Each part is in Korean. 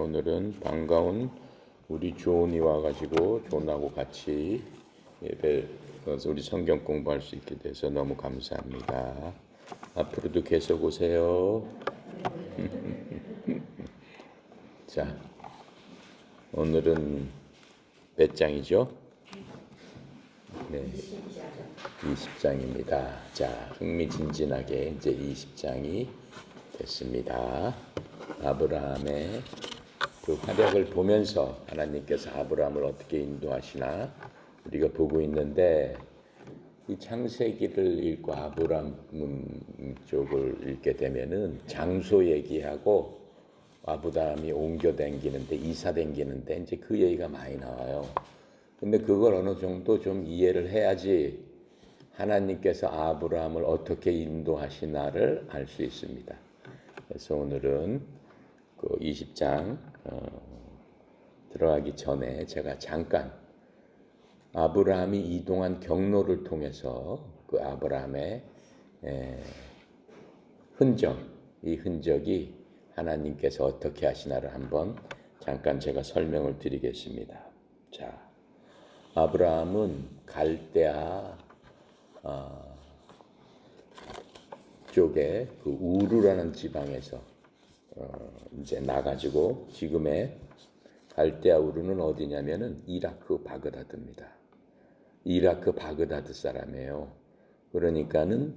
오늘은 반가운 우리 조은이 와가지고 조은하고 같이 예배 우리 성경 공부할 수 있게 돼서 너무 감사합니다. 앞으로도 계속 오세요. 자, 오늘은 몇 장이죠? 네, 20장입니다. 자, 흥미진진하게 이제 20장이 됐습니다. 아브라함의 그 활약을 보면서 하나님께서 아브라함을 어떻게 인도하시나 우리가 보고 있는데, 이 창세기를 읽고 아브라함 쪽을 읽게 되면은 장소 얘기하고 아브라함이 옮겨 다니는데 이사 다니는데 이제 그 얘기가 많이 나와요. 근데 그걸 어느 정도 좀 이해를 해야지 하나님께서 아브라함을 어떻게 인도하시나를 알 수 있습니다. 그래서 오늘은 그 20장 들어가기 전에 제가 잠깐 아브라함이 이동한 경로를 통해서 그 아브라함의 흔적, 이 흔적이 하나님께서 어떻게 하시나를 한번 잠깐 제가 설명을 드리겠습니다. 자, 아브라함은 갈대아 쪽에 그 우르라는 지방에서 이제 나가지고 지금의 갈대아 우르는 어디냐면은 이라크 바그다드입니다. 이라크 바그다드 사람이에요. 그러니까는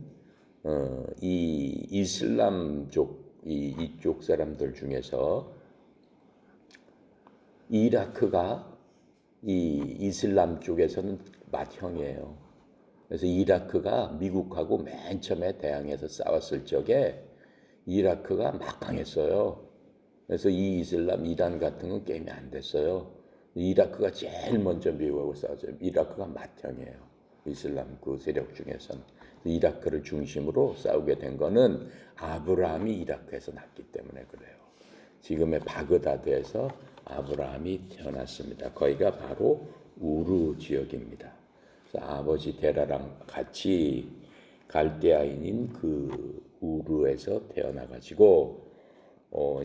이 이슬람 쪽 이쪽 사람들 중에서 이라크가 이 이슬람 쪽에서는 맏형이에요. 그래서 이라크가 미국하고 맨 처음에 대항해서 싸웠을 적에 이라크가 막 강했어요. 그래서 이 이슬람 이란 같은 건 게임이 안 됐어요. 이라크가 제일 먼저 미국하고 싸웠어요. 이라크가 맏형이에요. 이슬람 그 세력 중에서는. 이라크를 중심으로 싸우게 된 거는 아브라함이 이라크에서 났기 때문에 그래요. 지금의 바그다드에서 아브라함이 태어났습니다. 거기가 바로 우르 지역입니다. 아버지 데라랑 같이 갈대아인인 그 우르에서 태어나가지고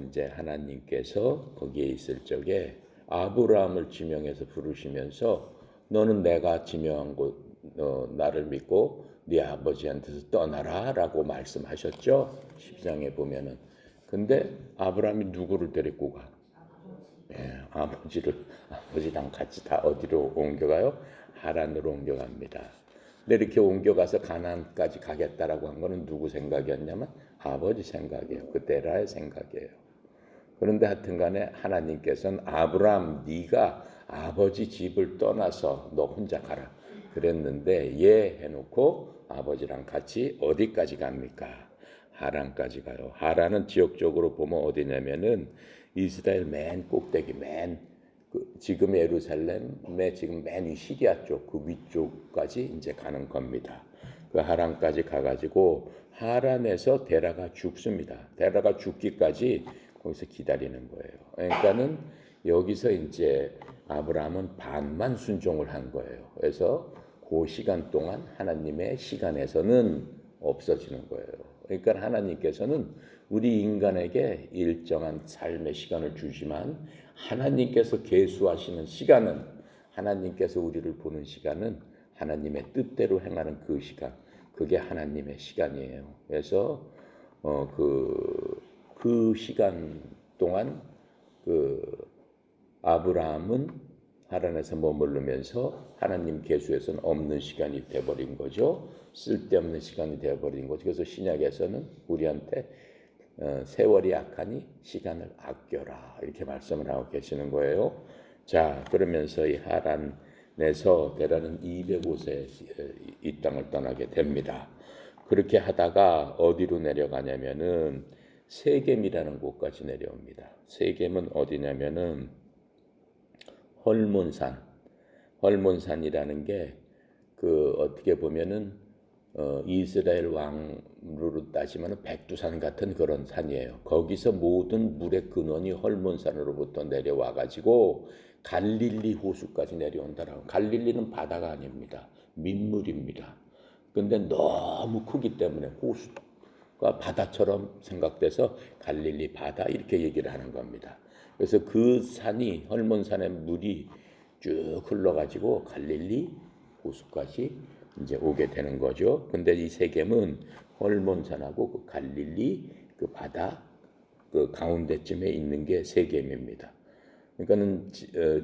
이제 하나님께서 거기에 있을 적에 아브라함을 지명해서 부르시면서 너는 내가 지명한 곳 나를 믿고 네 아버지한테서 떠나라라고 말씀하셨죠. 10장에 보면은. 근데 아브라함이 누구를 데리고 가? 아버지랑 같이 다 어디로 옮겨가요? 하란으로 옮겨갑니다. 근데 이렇게 옮겨가서 가나안까지 가겠다라고 한 거는 누구 생각이었냐면 아버지 생각이에요. 그 데라의 생각이에요. 그런데 하여튼간에 하나님께서는 아브라함 네가 아버지 집을 떠나서 너 혼자 가라 그랬는데 예 해놓고 아버지랑 같이 어디까지 갑니까? 하란까지 가요. 하란은 지역적으로 보면 어디냐면은 이스라엘 맨 꼭대기 지금 예루살렘의 지금 맨 위 시리아 쪽 그 위쪽까지 이제 가는 겁니다. 그 하란까지 가가지고 하란에서 데라가 죽습니다. 데라가 죽기까지 거기서 기다리는 거예요. 그러니까는 여기서 이제 아브라함은 반만 순종을 한 거예요. 그래서 그 시간 동안 하나님의 시간에서는 없어지는 거예요. 그러니까 하나님께서는 우리 인간에게 일정한 삶의 시간을 주지만 하나님께서 계수하시는 시간은 하나님께서 우리를 보는 시간은 하나님의 뜻대로 행하는 그 시간 그게 하나님의 시간이에요. 그래서 그 시간 동안 그 아브라함은 하란에서 머무르면서 하나님 계수에서는 없는 시간이 돼버린 거죠. 쓸데없는 시간이 돼버린 거죠. 그래서 신약에서는 우리한테 세월이 약하니 시간을 아껴라 이렇게 말씀을 하고 계시는 거예요. 자, 그러면서 이 하란에서 데라는 205세 이 땅을 떠나게 됩니다. 그렇게 하다가 어디로 내려가냐면은 세겜이라는 곳까지 내려옵니다. 세겜은 어디냐면은 헐몬산이라는 게 그 어떻게 보면은 이스라엘 왕으로 따지면 백두산 같은 그런 산이에요. 거기서 모든 물의 근원이 헐몬산으로부터 내려와 가지고 갈릴리 호수까지 내려온다라고. 갈릴리는 바다가 아닙니다. 민물입니다. 근데 너무 크기 때문에 호수가 바다처럼 생각돼서 갈릴리 바다 이렇게 얘기를 하는 겁니다. 그래서 그 산이 헐몬산의 물이 쭉 흘러가지고 갈릴리 호수까지 이제 오게 되는 거죠. 근데 이 세겜은 헐몬산하고 그 갈릴리 그 바다 그 가운데쯤에 있는 게 세겜입니다. 그러니까는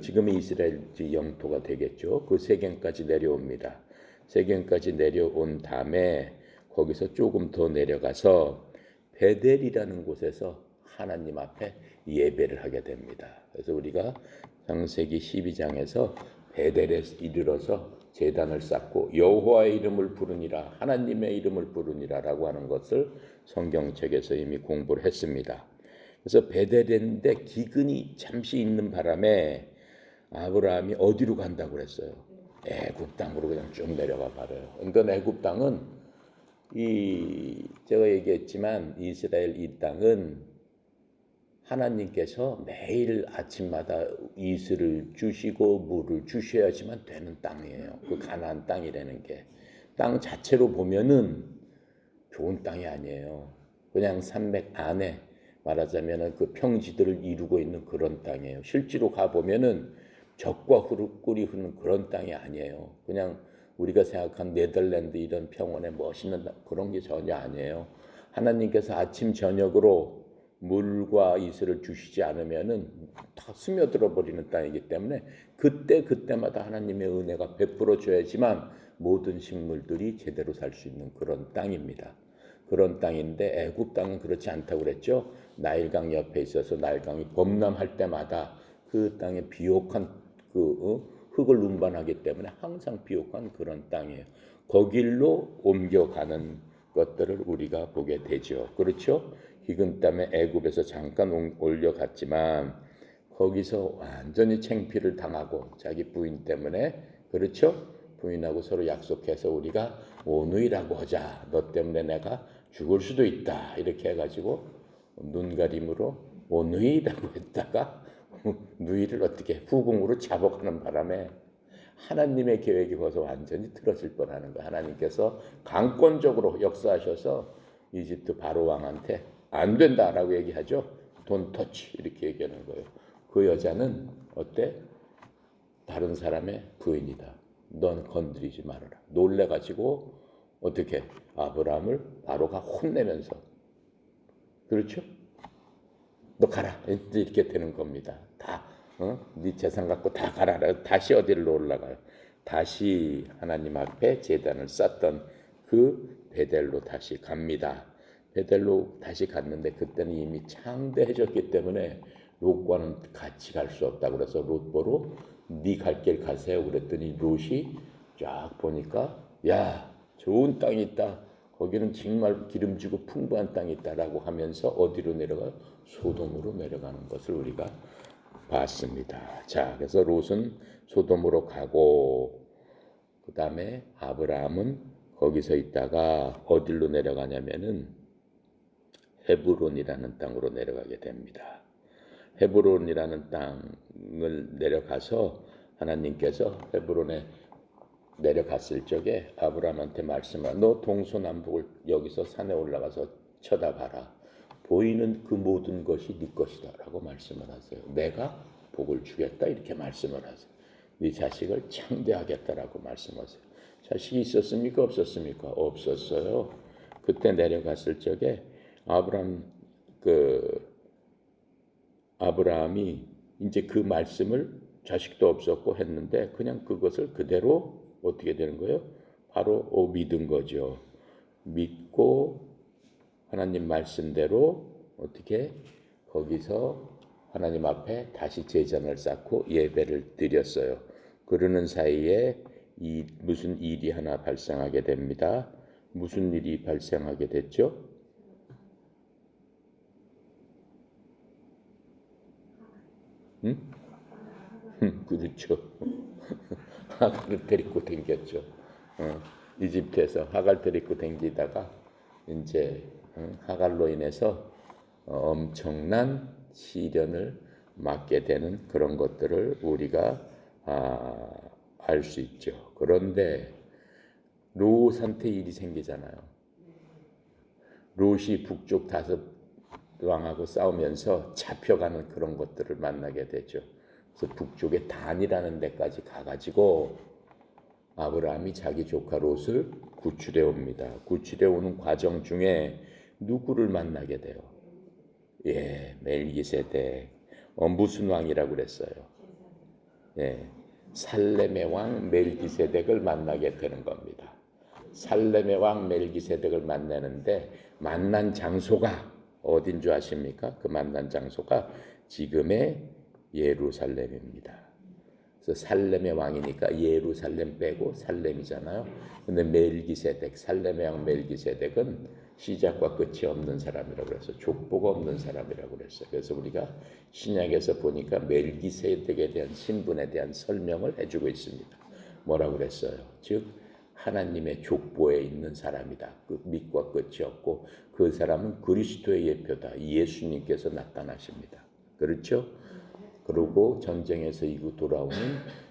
지금의 이스라엘 영토가 되겠죠. 그 세겜까지 내려옵니다. 세겜까지 내려온 다음에 거기서 조금 더 내려가서 베델이라는 곳에서 하나님 앞에 예배를 하게 됩니다. 그래서 우리가 창세기 12장에서 베델에 이르러서 제단을 쌓고 여호와의 이름을 부르니라 하나님의 이름을 부르니라라고 하는 것을 성경책에서 이미 공부를 했습니다. 그래서 베델인데 기근이 잠시 있는 바람에 아브라함이 어디로 간다고 그랬어요? 애굽 땅으로 그냥 쭉 내려가 버려요. 그러니까 애굽 땅은 이 제가 얘기했지만 이스라엘 이 땅은 하나님께서 매일 아침마다 이슬을 주시고 물을 주셔야지만 되는 땅이에요. 그 가나안 땅이라는 게 땅 자체로 보면은 좋은 땅이 아니에요. 그냥 산맥 안에 말하자면은 그 평지들을 이루고 있는 그런 땅이에요. 실제로 가 보면은 적과 꿀이 흐르는 그런 땅이 아니에요. 그냥 우리가 생각한 네덜란드 이런 평원의 멋있는 그런 게 전혀 아니에요. 하나님께서 아침 저녁으로 물과 이슬을 주시지 않으면은 다 스며들어 버리는 땅이기 때문에 그때마다 하나님의 은혜가 베풀어 줘야지만 모든 식물들이 제대로 살 수 있는 그런 땅입니다. 그런 땅인데 애굽 땅은 그렇지 않다고 그랬죠. 나일강 옆에 있어서 나일강이 범람할 때마다 그 땅에 비옥한 흙을 운반하기 때문에 항상 비옥한 그런 땅이에요. 거길로 옮겨가는 것들을 우리가 보게 되죠. 그렇죠? 기근 때문에 애굽에서 잠깐 올려갔지만 거기서 완전히 창피를 당하고 자기 부인 때문에 그렇죠? 부인하고 서로 약속해서 우리가 오누이라고 하자. 너 때문에 내가 죽을 수도 있다. 이렇게 해가지고 눈가림으로 오누이라고 했다가 누이를 어떻게 후궁으로 잡아가는 바람에 하나님의 계획이 벌써 완전히 틀어질 뻔하는 거예요. 하나님께서 강권적으로 역사하셔서 이집트 바로 왕한테 안 된다라고 얘기하죠. Don't touch 이렇게 얘기하는 거예요. 그 여자는 어때? 다른 사람의 부인이다. 넌 건드리지 말아라. 놀래가지고 어떻게 아브라함을 바로가 혼내면서 그렇죠? 너 가라 이렇게 되는 겁니다. 다 네 재산 갖고 다 가라. 다시 어디로 올라가요? 다시 하나님 앞에 제단을 쌓던 그 베델로 다시 갑니다. 베델로 다시 갔는데 그때는 이미 창대해졌기 때문에 롯과는 같이 갈 수 없다. 그래서 롯 보러 네 갈 길 가세요. 그랬더니 롯이 쫙 보니까 야 좋은 땅이 있다. 거기는 정말 기름지고 풍부한 땅이 있다라고 하면서 어디로 내려가요? 소돔으로 내려가는 것을 우리가 봤습니다. 자, 그래서 롯은 소돔으로 가고 그 다음에 아브라함은 거기서 있다가 어디로 내려가냐면은 헤브론이라는 땅으로 내려가게 됩니다. 헤브론이라는 땅을 내려가서 하나님께서 헤브론에 내려갔을 적에 아브라함한테 말씀하라. 너 동서남북을 여기서 산에 올라가서 쳐다봐라. 보이는 그 모든 것이 네 것이다 라고 말씀을 하세요. 내가 복을 주겠다 이렇게 말씀을 하세요. 네 자식을 창대하겠다라고 말씀하세요. 자식이 있었습니까? 없었습니까? 없었어요. 그때 내려갔을 적에 아브라함이 이제 그 말씀을 자식도 없었고 했는데 그냥 그것을 그대로 어떻게 되는 거예요? 바로 믿은 거죠. 믿고 하나님 말씀대로 어떻게 거기서 하나님 앞에 다시 제단을 쌓고 예배를 드렸어요. 그러는 사이에 무슨 일이 하나 발생하게 됩니다. 무슨 일이 발생하게 됐죠? 응? 그렇죠. 하갈을 데리고 댕겼죠. 이집트에서 하갈 데리고 댕기다가 이제 하갈로 인해서 엄청난 시련을 맞게 되는 그런 것들을 우리가 알 수 있죠. 그런데 롯한테 일이 생기잖아요. 롯이 북쪽 왕하고 싸우면서 잡혀가는 그런 것들을 만나게 되죠. 그래서 북쪽의 단이라는 데까지 가가지고 아브라함이 자기 조카 롯을 구출해 옵니다. 구출해 오는 과정 중에 누구를 만나게 돼요? 예, 멜기세덱. 무슨 왕이라고 그랬어요? 예, 살렘의 왕 멜기세덱을 만나게 되는 겁니다. 살렘의 왕 멜기세덱을 만나는데 만난 장소가 어딘 줄 아십니까? 그 만난 장소가 지금의 예루살렘입니다. 그래서 살렘의 왕이니까 예루살렘 빼고 살렘이잖아요. 근데 멜기세덱, 살렘의 왕 멜기세덱은 시작과 끝이 없는 사람이라고 그래서 족보가 없는 사람이라고 그랬어요. 그래서 우리가 신약에서 보니까 멜기세덱에 대한 신분에 대한 설명을 해주고 있습니다. 뭐라고 그랬어요? 즉 하나님의 족보에 있는 사람이다. 그 밑과 끝이 없고 그 사람은 그리스도의 예표다. 예수님께서 나타나십니다. 그렇죠? 그리고 전쟁에서 이후 돌아오는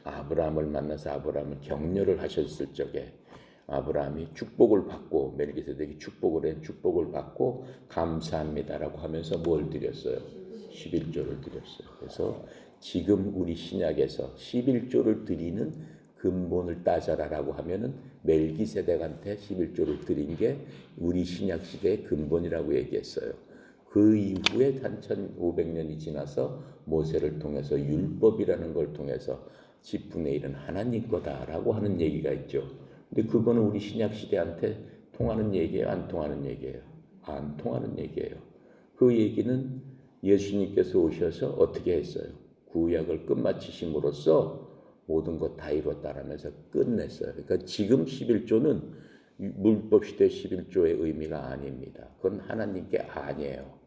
아브라함을 만나서 아브라함을 격려를 하셨을 적에 아브라함이 축복을 받고 멜기세덱이 축복을 받고 감사합니다라고 하면서 뭘 드렸어요? 11조를 드렸어요. 그래서 지금 우리 신약에서 11조를 드리는 근본을 따져라라고 하면은 멜기세덱한테 11조를 드린 게 우리 신약 시대의 근본이라고 얘기했어요. 그 이후에 1500년이 지나서 모세를 통해서 율법이라는 걸 통해서 10분의 1은 하나님 거다라고 하는 얘기가 있죠. 근데 그거는 우리 신약 시대한테 통하는 얘기예요? 안 통하는 얘기예요? 안 통하는 얘기예요. 그 얘기는 예수님께서 오셔서 어떻게 했어요? 구약을 끝마치심으로써 모든 것 다 이뤘다라면서 끝냈어요. 그러니까 지금 11조는 율법 시대 11조의 의미가 아닙니다. 그건 하나님께 아니에요.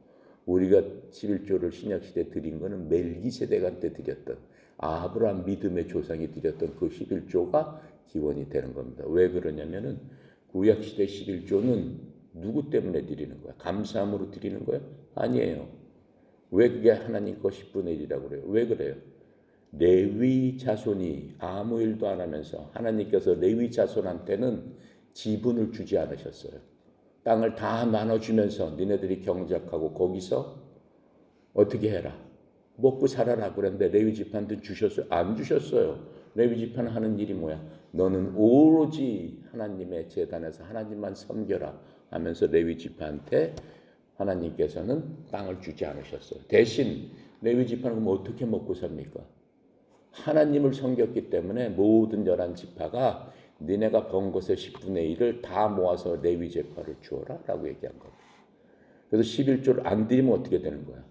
우리가 11조를 신약시대에 드린 것은 멜기세덱한테 드렸던 아브라함 믿음의 조상이 드렸던 그 11조가 기원이 되는 겁니다. 왜 그러냐면은 구약시대 11조는 누구 때문에 드리는 거야? 감사함으로 드리는 거야? 아니에요. 왜 그게 하나님 거 10분의 1이라고 그래요? 왜 그래요? 레위 자손이 아무 일도 안 하면서 하나님께서 레위 자손한테는 지분을 주지 않으셨어요. 땅을 다 나눠주면서 니네들이 경작하고 거기서 어떻게 해라. 먹고 살아라 그랬는데 레위 지파한테 주셨어요? 안 주셨어요. 레위 지파는 하는 일이 뭐야? 너는 오로지 하나님의 제단에서 하나님만 섬겨라 하면서 레위 지파한테 하나님께서는 땅을 주지 않으셨어요. 대신 레위 지파는 그럼 어떻게 먹고 삽니까? 하나님을 섬겼기 때문에 모든 11지파가 니네가 번 것의 10분의 1을 다 모아서 레위 지파를 주어라 라고 얘기한 겁니다. 그래서 11조를 안 드리면 어떻게 되는 거야?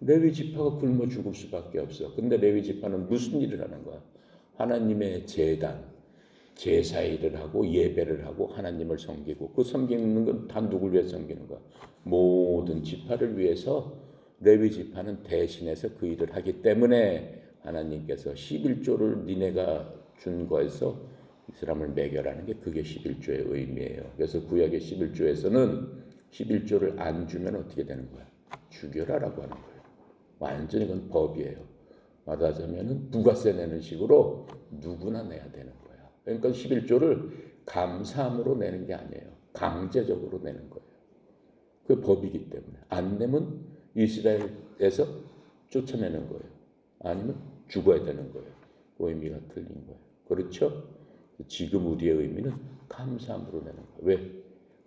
레위 지파가 굶어 죽을 수밖에 없어. 근데 레위 지파는 무슨 일을 하는 거야? 하나님의 제단, 제사 일을 하고 예배를 하고 하나님을 섬기고 그 섬기는 건 다 누굴 위해 섬기는 거야? 모든 지파를 위해서 레위 지파는 대신해서 그 일을 하기 때문에 하나님께서 11조를 니네가 준 거에서 이 사람을 매겨라는 게 그게 11조의 의미예요. 그래서 구약의 11조에서는 11조를 안 주면 어떻게 되는 거야? 죽여라라고 하는 거예요. 완전히 그건 법이에요. 말하자면은 부가세 내는 식으로 누구나 내야 되는 거야. 그러니까 11조를 감사함으로 내는 게 아니에요. 강제적으로 내는 거예요. 그 법이기 때문에 안 내면 이스라엘에서 쫓아내는 거예요. 아니면 죽어야 되는 거예요. 그 의미가 틀린 거예요. 그렇죠? 지금 우리의 의미는 감사함으로 내는 거예요. 왜?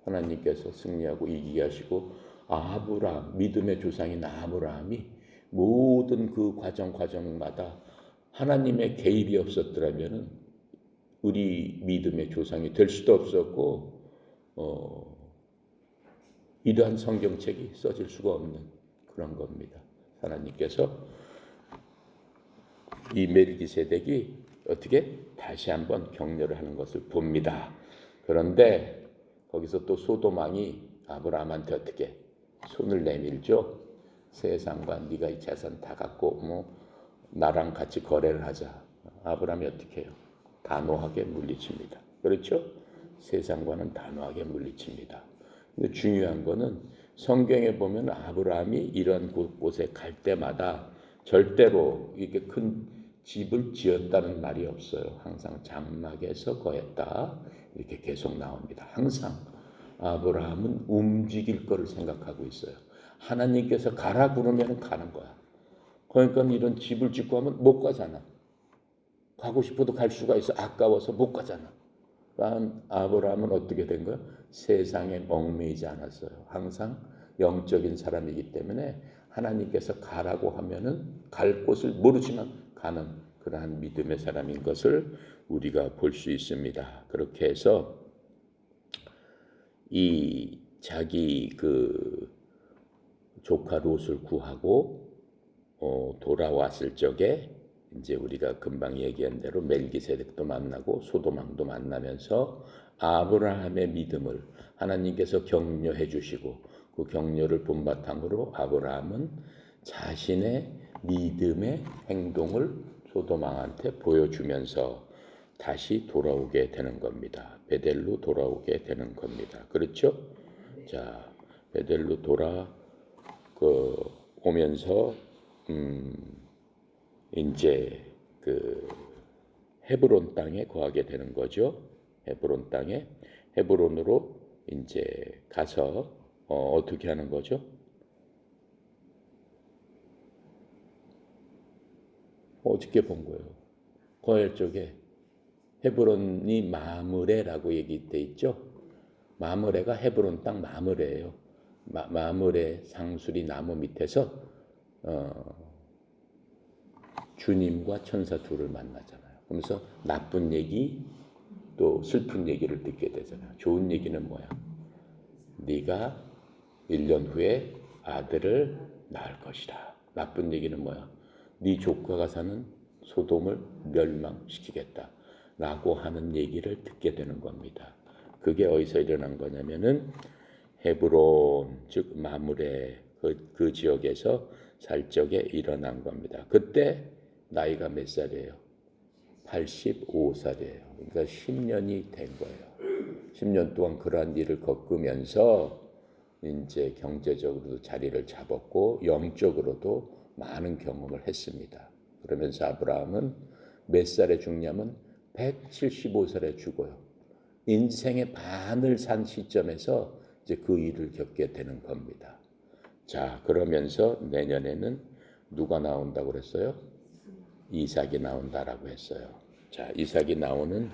하나님께서 승리하고 이기게 하시고 아브라함, 믿음의 조상인 아브라함이 모든 그 과정마다 하나님의 개입이 없었더라면 우리 믿음의 조상이 될 수도 없었고 이러한 성경책이 써질 수가 없는 그런 겁니다. 하나님께서 이 멜기세덱이 어떻게 다시 한번 격려를 하는 것을 봅니다. 그런데 거기서 또 소돔 왕이 아브라함한테 어떻게 손을 내밀죠. 세상과 네가 이 재산 다 갖고 나랑 같이 거래를 하자. 아브라함이 어떻게 해요? 단호하게 물리칩니다. 그렇죠? 세상과는 단호하게 물리칩니다. 근데 중요한 거는 성경에 보면 아브라함이 이런 곳에 갈 때마다 절대로 이렇게 큰 집을 지었다는 말이 없어요. 항상 장막에서 거했다. 이렇게 계속 나옵니다. 항상 아브라함은 움직일 거를 생각하고 있어요. 하나님께서 가라 그러면 가는 거야. 그러니까 이런 집을 짓고 하면 못 가잖아. 가고 싶어도 갈 수가 있어. 아까워서 못 가잖아. 그러니까 아브라함은 어떻게 된 거야? 세상에 얽매이지 않았어요. 항상 영적인 사람이기 때문에 하나님께서 가라고 하면은 갈 곳을 모르지만 가는 그러한 믿음의 사람인 것을 우리가 볼 수 있습니다. 그렇게 해서 이 자기 그 조카 롯을 구하고 돌아왔을 적에 이제 우리가 금방 얘기한 대로 멜기세덱도 만나고 소도망도 만나면서 아브라함의 믿음을 하나님께서 격려해 주시고 그 격려를 본바탕으로 아브라함은 자신의 믿음의 행동을 소도망한테 보여주면서 다시 돌아오게 되는 겁니다. 베델로 돌아오게 되는 겁니다. 그렇죠? 자, 베델로 오면서 이제 그 헤브론 땅에 거하게 되는 거죠. 헤브론 땅에 헤브론으로 이제 가서 어떻게 하는 거죠? 어저께 본 거예요. 거엘 쪽에 헤브론이 마므레라고 얘기돼 있죠. 마므레가 헤브론 땅 마므레예요. 마므레 상수리 나무 밑에서 주님과 천사 둘을 만나잖아요. 그러면서 나쁜 얘기 또 슬픈 얘기를 듣게 되잖아요. 좋은 얘기는 뭐야? 네가 1년 후에 아들을 낳을 것이다. 나쁜 얘기는 뭐야? 네 조카가 사는 소돔을 멸망시키겠다. 라고 하는 얘기를 듣게 되는 겁니다. 그게 어디서 일어난 거냐면은 헤브론 즉 마므레 그 지역에서 살 적에 일어난 겁니다. 그때 나이가 몇 살이에요? 85살이에요. 그러니까 10년이 된 거예요. 10년 동안 그러한 일을 겪으면서 이제 경제적으로도 자리를 잡았고 영적으로도 많은 경험을 했습니다. 그러면서 아브라함은 몇 살에 죽냐면 175살에 죽어요. 인생의 반을 산 시점에서 이제 그 일을 겪게 되는 겁니다. 자, 그러면서 내년에는 누가 나온다고 그랬어요? 이삭이 나온다라고 했어요. 자, 이삭이 나오는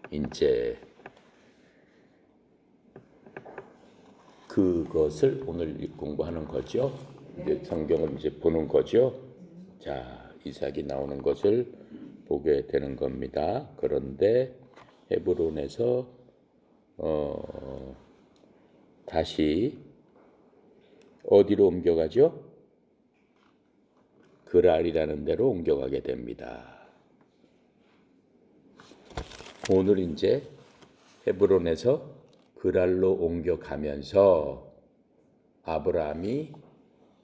이제 그것을 오늘 공부하는 거죠. 이제 성경을 이제 보는 거죠. 자, 이삭이 나오는 것을 보게 되는 겁니다. 그런데 헤브론에서 다시 어디로 옮겨가죠? 그랄이라는 데로 옮겨가게 됩니다. 오늘 이제 헤브론에서 그랄로 옮겨가면서 아브라함이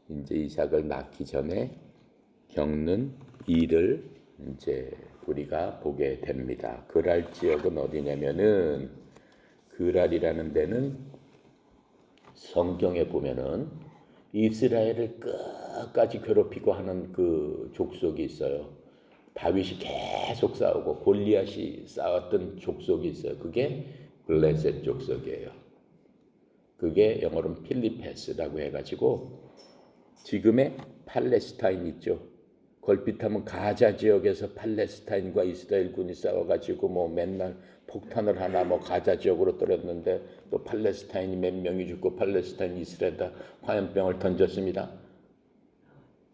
이제 이삭을 낳기 전에 겪는 일을 이제 우리가 보게 됩니다. 그랄 지역은 어디냐면은 그랄이라는 데는 성경에 보면은 이스라엘을 끝까지 괴롭히고 하는 그 족속이 있어요. 다윗이 계속 싸우고 골리앗이 싸웠던 족속이 있어요. 그게 블레셋 족속이에요. 그게 영어로는 필리페스라고 해가지고 지금의 팔레스타인 있죠. 걸핏하면 가자 지역에서 팔레스타인과 이스라엘군이 싸워가지고 뭐 맨날 폭탄을 하나 뭐 가자 지역으로 떨었는데 또 팔레스타인이 몇 명이 죽고 팔레스타인 이스라엘에다 화염병을 던졌습니다.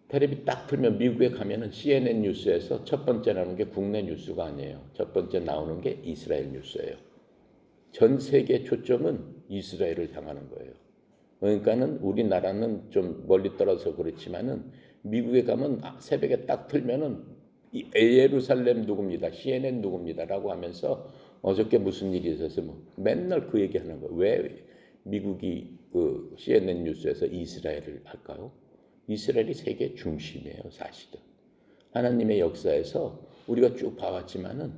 테레비 딱 틀면 미국에 가면은 CNN 뉴스에서 첫 번째 나오는 게 국내 뉴스가 아니에요. 첫 번째 나오는 게 이스라엘 뉴스예요. 전 세계 초점은 이스라엘을 향하는 거예요. 그러니까는 우리나라는 좀 멀리 떨어져서 그렇지만은 미국에 가면 새벽에 딱 틀면은 예루살렘 누굽니다. CNN 누굽니다라고 하면서 어저께 무슨 일이 있어서 뭐 맨날 그 얘기하는 거예요. 왜 미국이 그 CNN 뉴스에서 이스라엘을 할까요? 이스라엘이 세계 중심이에요, 사실은. 하나님의 역사에서 우리가 쭉 봐왔지만은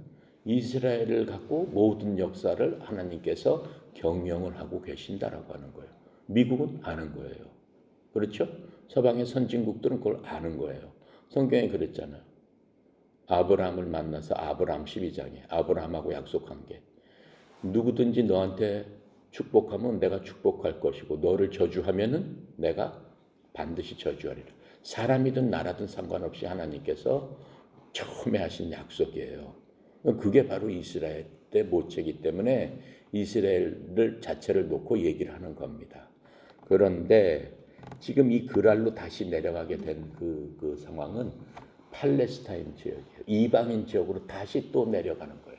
이스라엘을 갖고 모든 역사를 하나님께서 경영을 하고 계신다라고 하는 거예요. 미국은 아는 거예요. 그렇죠? 서방의 선진국들은 그걸 아는 거예요. 성경에 그랬잖아요. 아브라함을 만나서 아브라함 12장에 아브라함하고 약속한 게 누구든지 너한테 축복하면 내가 축복할 것이고 너를 저주하면은 내가 반드시 저주하리라. 사람이든 나라든 상관없이 하나님께서 처음에 하신 약속이에요. 그게 바로 이스라엘 때 모체이기 때문에 이스라엘을 자체를 놓고 얘기를 하는 겁니다. 그런데 지금 이 그랄로 다시 내려가게 된 그 상황은 팔레스타인 지역이에요. 이방인 지역으로 다시 또 내려가는 거예요.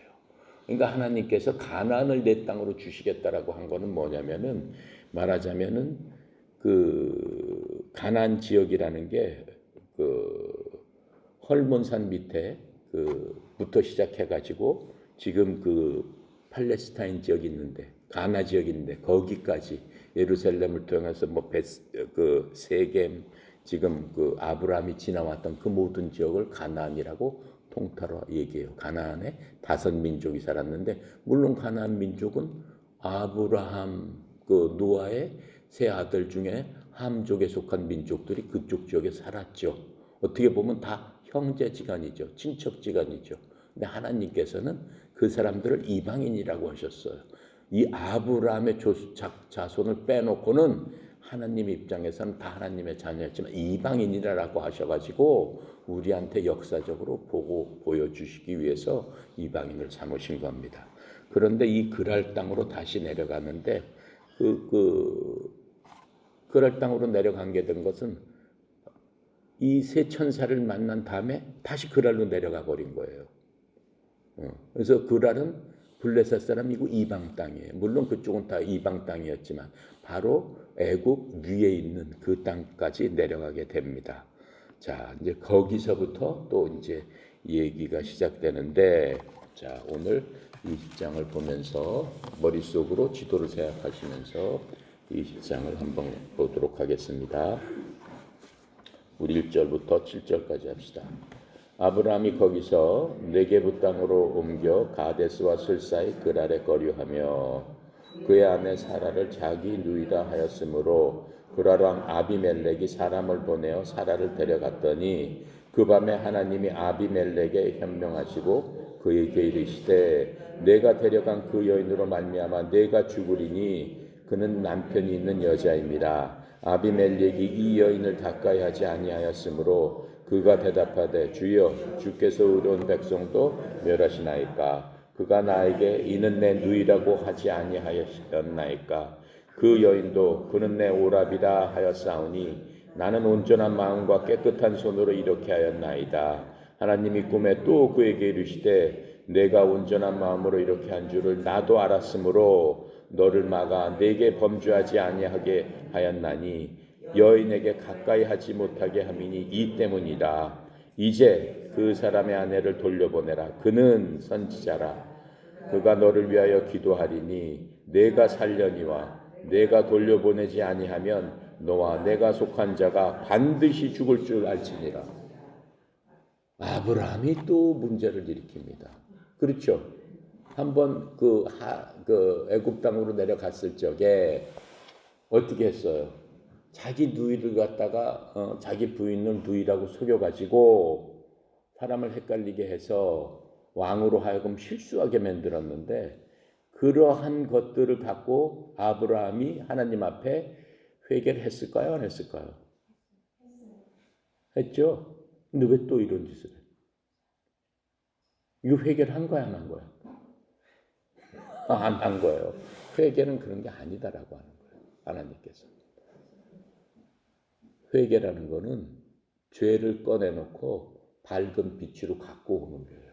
그러니까 하나님께서 가나안을 내 땅으로 주시겠다라고 한 거는 뭐냐면은 말하자면은 그 가나안 지역이라는 게 그 헐몬산 밑에 그부터 시작해 가지고 지금 그 팔레스타인 지역이 있는데 가나 지역이 있는데 거기까지 예루살렘을 통해서 그 세겜 지금 그 아브라함이 지나왔던 그 모든 지역을 가나안이라고 통틀어 얘기해요. 가나안에 5민족이 살았는데 물론 가나안 민족은 아브라함 그 노아의 세 아들 중에 함족에 속한 민족들이 그쪽 지역에 살았죠. 어떻게 보면 다 형제지간이죠. 친척지간이죠. 근데 하나님께서는 그 사람들을 이방인이라고 하셨어요. 이 아브라함의 자손을 빼놓고는 하나님 입장에서는 다 하나님의 자녀였지만 이방인이라고 하셔가지고 우리한테 역사적으로 보여주시기 위해서 이방인을 삼으신 겁니다. 그런데 이 그랄 땅으로 다시 내려가는데 그랄 땅으로 내려가게 된 것은 이 세 천사를 만난 다음에 다시 그랄로 내려가 버린 거예요. 그래서 그랄은 블레셋 사람이고 이방 땅이에요. 물론 그쪽은 다 이방 땅이었지만 바로 애굽 위에 있는 그 땅까지 내려가게 됩니다. 자, 이제 거기서부터 또 이제 얘기가 시작되는데, 자, 오늘 20장을 보면서 머릿속으로 지도를 생각하시면서 20장을 한번 보도록 하겠습니다. 우리 1절부터 7절까지 합시다. 아브라함이 거기서 네게부 땅으로 옮겨 가데스와 슬 사이 그랄에 거류하며 그의 아내 사라를 자기 누이라 하였으므로 그랄 왕 아비멜렉이 사람을 보내어 사라를 데려갔더니 그 밤에 하나님이 아비멜렉에 현명하시고 그에게 이르시되 내가 데려간 그 여인으로 말미암아 내가 죽으리니 그는 남편이 있는 여자입니다. 아비멜렉이 이 여인을 가까이 하지 아니하였으므로 그가 대답하되 주여 주께서 의로운 백성도 멸하시나이까. 그가 나에게 이는 내 누이라고 하지 아니하였나이까. 그 여인도 그는 내 오랍이라 하였사오니 나는 온전한 마음과 깨끗한 손으로 이렇게 하였나이다. 하나님이 꿈에 또 그에게 이르시되 내가 온전한 마음으로 이렇게 한 줄을 나도 알았으므로 너를 막아 내게 범죄하지 아니하게 하였나니 여인에게 가까이 하지 못하게 함이니 이 때문이다. 이제 그 사람의 아내를 돌려보내라. 그는 선지자라. 그가 너를 위하여 기도하리니 내가 살려니와 내가 돌려보내지 아니하면 너와 내가 속한 자가 반드시 죽을 줄 알지니라. 아브라함이 또 문제를 일으킵니다. 그렇죠? 한번 그 애굽 땅으로 내려갔을 적에 어떻게 했어요? 자기 누이를 갖다가 자기 부인을 누이라고 속여가지고 사람을 헷갈리게 해서 왕으로 하여금 실수하게 만들었는데 그러한 것들을 갖고 아브라함이 하나님 앞에 회개를 했을까요? 안 했을까요? 했죠. 근데 왜 또 이런 짓을 해? 이거 회개를 한 거야, 안 한 거야? 안 한 거예요. 회개는 그런 게 아니다라고 하는 거예요. 하나님께서. 회개라는 거는 죄를 꺼내놓고 밝은 빛으로 갖고 오는 거예요.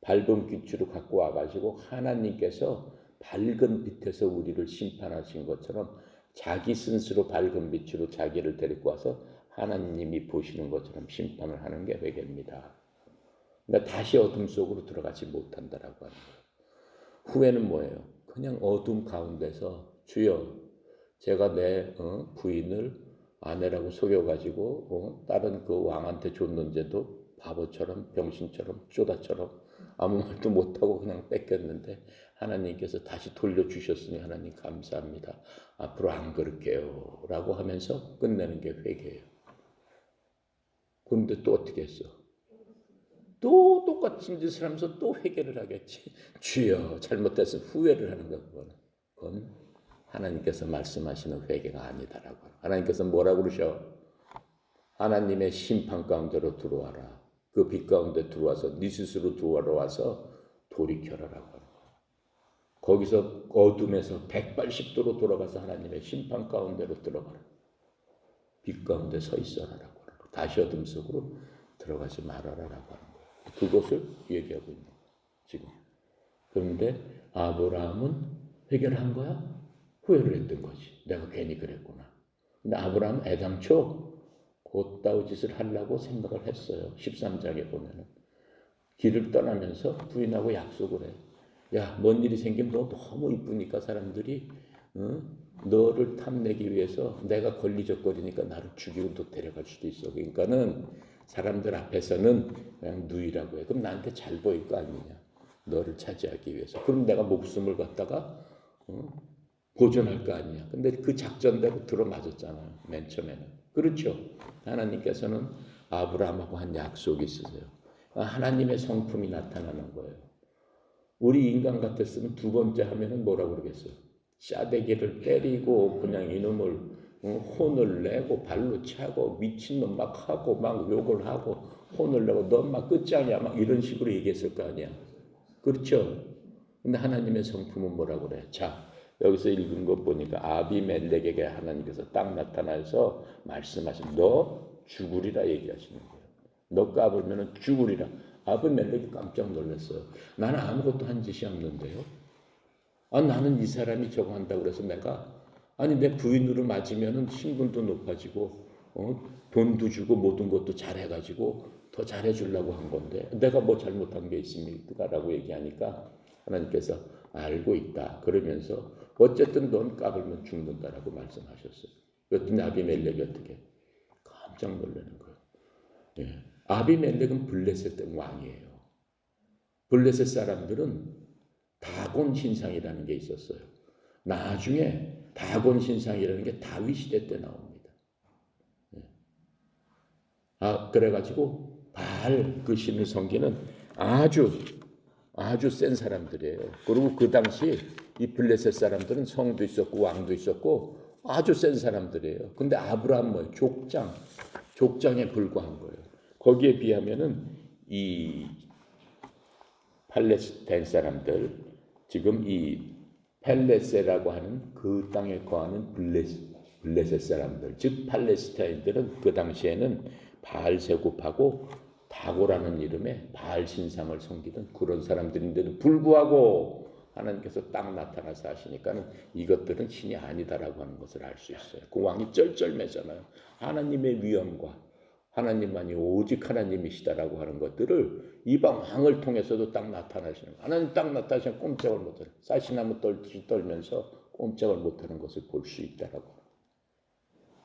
밝은 빛으로 갖고 와가지고 하나님께서 밝은 빛에서 우리를 심판하신 것처럼 자기 스스로 밝은 빛으로 자기를 데리고 와서 하나님이 보시는 것처럼 심판을 하는 게 회개입니다. 그러니까 다시 어둠 속으로 들어가지 못한다라고 하는 거예요. 후회는 뭐예요? 그냥 어둠 가운데서 주여 제가 내 부인을 아내라고 속여가지고 다른 그 왕한테 줬는데도 바보처럼 병신처럼 쪼다처럼 아무 말도 못하고 그냥 뺏겼는데 하나님께서 다시 돌려주셨으니 하나님 감사합니다. 앞으로 안 그럴게요 라고 하면서 끝내는 게 회개예요. 그런데 또 어떻게 했어? 또 똑같은 짓을 하면서 또 회개를 하겠지. 주여 잘못해서 후회를 하는 거야. 그거는. 그건 하나님께서 말씀하시는 회개가 아니다라고. 하나님께서 뭐라고 그러셔? 하나님의 심판 가운데로 들어와라. 그 빛 가운데 들어와서 네 스스로 들어와서 돌이켜라라고 하는 거야. 거기서 어둠에서 180도로 돌아가서 하나님의 심판 가운데로 들어가라. 빛 가운데 서 있어라라고 하는 거야. 다시 어둠 속으로 들어가지 말아라라고 하는 거야. 그것을 얘기하고 있는 거야. 지금. 그런데 아브라함은 회개를 한 거야? 후회를 했던 거지. 내가 괜히 그랬구나. 근데 아브라함은 애당초 곧다우 짓을 하려고 생각을 했어요. 13장에 보면은. 길을 떠나면서 부인하고 약속을 해. 야, 뭔 일이 생기면 너 너무 이쁘니까 사람들이 너를 탐내기 위해서 내가 걸리적거리니까 나를 죽이고 또 데려갈 수도 있어. 그러니까는 사람들 앞에서는 그냥 누이라고 해. 그럼 나한테 잘 보일 거 아니냐. 너를 차지하기 위해서. 그럼 내가 목숨을 갖다가 보존할 거 아니야. 근데 그 작전대로 들어맞았잖아요. 맨 처음에는. 그렇죠. 하나님께서는 아브라함하고 한 약속이 있으세요. 하나님의 성품이 나타나는 거예요. 우리 인간 같았으면 두 번째 하면은 뭐라고 그러겠어요? 싸대기를 때리고 그냥 이놈을 혼을 내고 발로 차고 미친놈 막 하고 막 욕을 하고 혼을 내고 넌 막 끝장이야 막 이런 식으로 얘기했을 거 아니야. 그렇죠. 근데 하나님의 성품은 뭐라고 그래? 자, 여기서 읽은 것 보니까 아비멜렉에게 하나님께서 딱 나타나서 말씀하신 너 죽으리라 얘기하시는 거예요. 너 까불면 죽으리라. 아비멜렉이 깜짝 놀랐어요. 나는 아무것도 한 짓이 없는데요. 나는 이 사람이 저거 한다고 그래서 내가 내 부인으로 맞으면 신분도 높아지고 돈도 주고 모든 것도 잘해가지고 더 잘해주려고 한 건데 내가 뭐 잘못한 게 있습니까? 라고 얘기하니까 하나님께서 알고 있다. 그러면서 어쨌든 넌 까불면 죽는다라고 말씀하셨어요. 그랬더니 아비멜렉이 어떻게 깜짝 놀라는 거예요. 예. 아비멜렉은 블레셋 왕이에요. 블레셋 사람들은 다곤 신상이라는 게 있었어요. 나중에 다곤 신상이라는 게 다윗 시대 때 나옵니다. 예. 그래가지고 바알 그 신을 섬기는 아주 센 사람들이에요. 그리고 그 당시 이 블레셋 사람들은 성도 있었고 왕도 있었고 아주 센 사람들이에요. 근데 아브라함 족장에 불과한 거예요. 거기에 비하면은 이 팔레스타인 사람들 지금 이 펠레세라고 하는 그 땅에 거하는 블레셋 사람들 즉 팔레스타인들은 그 당시에는 바알 세굽하고 다고라는 이름의 바알 신상을 섬기던 그런 사람들인데도 불구하고 하나님께서 딱 나타나서 하시니까는 이것들은 신이 아니다라고 하는 것을 알 수 있어요. 그 왕이 쩔쩔매잖아요. 하나님의 위엄과 하나님만이 오직 하나님이시다라고 하는 것들을 이방 왕을 통해서도 딱 나타나시는 거예요. 하나님 딱 나타나시면 꼼짝을 못해요. 사시나무 떨면서 꼼짝을 못하는 것을 볼 수 있다라고.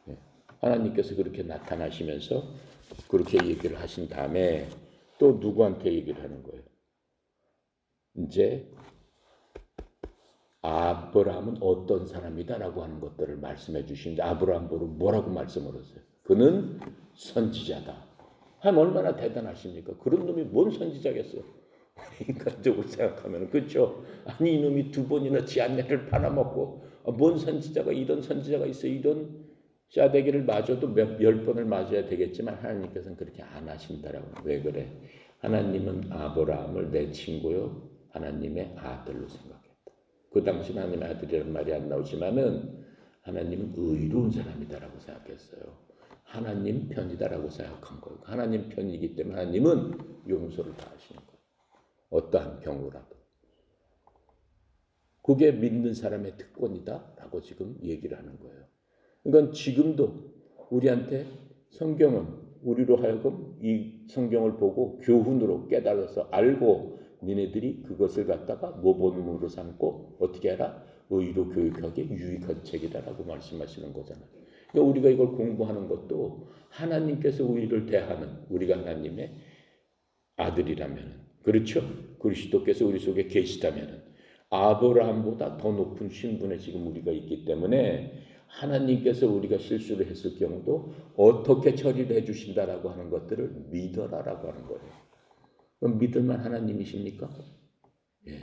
네. 하나님께서 그렇게 나타나시면서 그렇게 얘기를 하신 다음에 또 누구한테 얘기를 하는 거예요? 이제 아브라함은 어떤 사람이다라고 하는 것들을 말씀해 주시는데 아브라함 보고 뭐라고 말씀을 하세요? 그는 선지자다. 하면 얼마나 대단하십니까? 그런 놈이 뭔 선지자겠어요? 인간적으로 생각하면 그렇죠. 이놈이 두 번이나 지 아내를 팔아먹고 뭔 선지자가 이런 선지자가 있어 이런 싸대기를 맞아도 열 번을 맞아야 되겠지만 하나님께서는 그렇게 안 하신다라고. 왜 그래? 하나님은 아브라함을 내 친구요 하나님의 아들로 생각했다. 그 당시 하나님의 아들이라는 말이 안 나오지만은 하나님은 의로운 사람이다라고 생각했어요. 하나님 편이다라고 생각한 거예요. 하나님 편이기 때문에 하나님은 용서를 다 하시는 거예요. 어떠한 경우라도. 그게 믿는 사람의 특권이다라고 지금 얘기를 하는 거예요. 그러니까 지금도 우리한테 성경은 우리로 하여금 이 성경을 보고 교훈으로 깨달아서 알고 니네들이 그것을 갖다가 모범으로 삼고 어떻게 해라? 의로 교육하기에 유익한 책이다라고 말씀하시는 거잖아요. 그러니까 우리가 이걸 공부하는 것도 하나님께서 우리를 대하는 우리가 하나님의 아들이라면 그렇죠? 그리스도께서 우리 속에 계시다면 아브라함보다 더 높은 신분에 지금 우리가 있기 때문에 하나님께서 우리가 실수를 했을 경우도 어떻게 처리를 해주신다라고 하는 것들을 믿어라라고 하는 거예요. 그럼 믿을만 하나님이십니까? 예.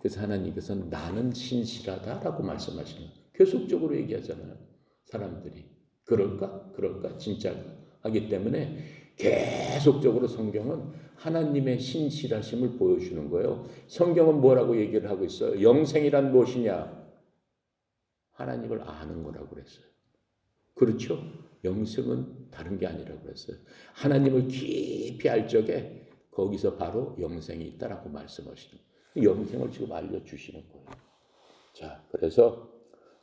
그래서 하나님께서는 나는 신실하다라고 말씀하시는 거예요. 계속적으로 얘기하잖아요. 사람들이 그럴까 진짜가 하기 때문에 계속적으로 성경은 하나님의 신실하심을 보여주는 거예요. 성경은 뭐라고 얘기를 하고 있어요? 영생이란 무엇이냐? 하나님을 아는 거라고 그랬어요. 그렇죠? 영생은 다른 게 아니라고 그랬어요. 하나님을 깊이 알 적에 거기서 바로 영생이 있다라고 말씀하시는 거예요. 영생을 지금 알려주시는 거예요. 자, 그래서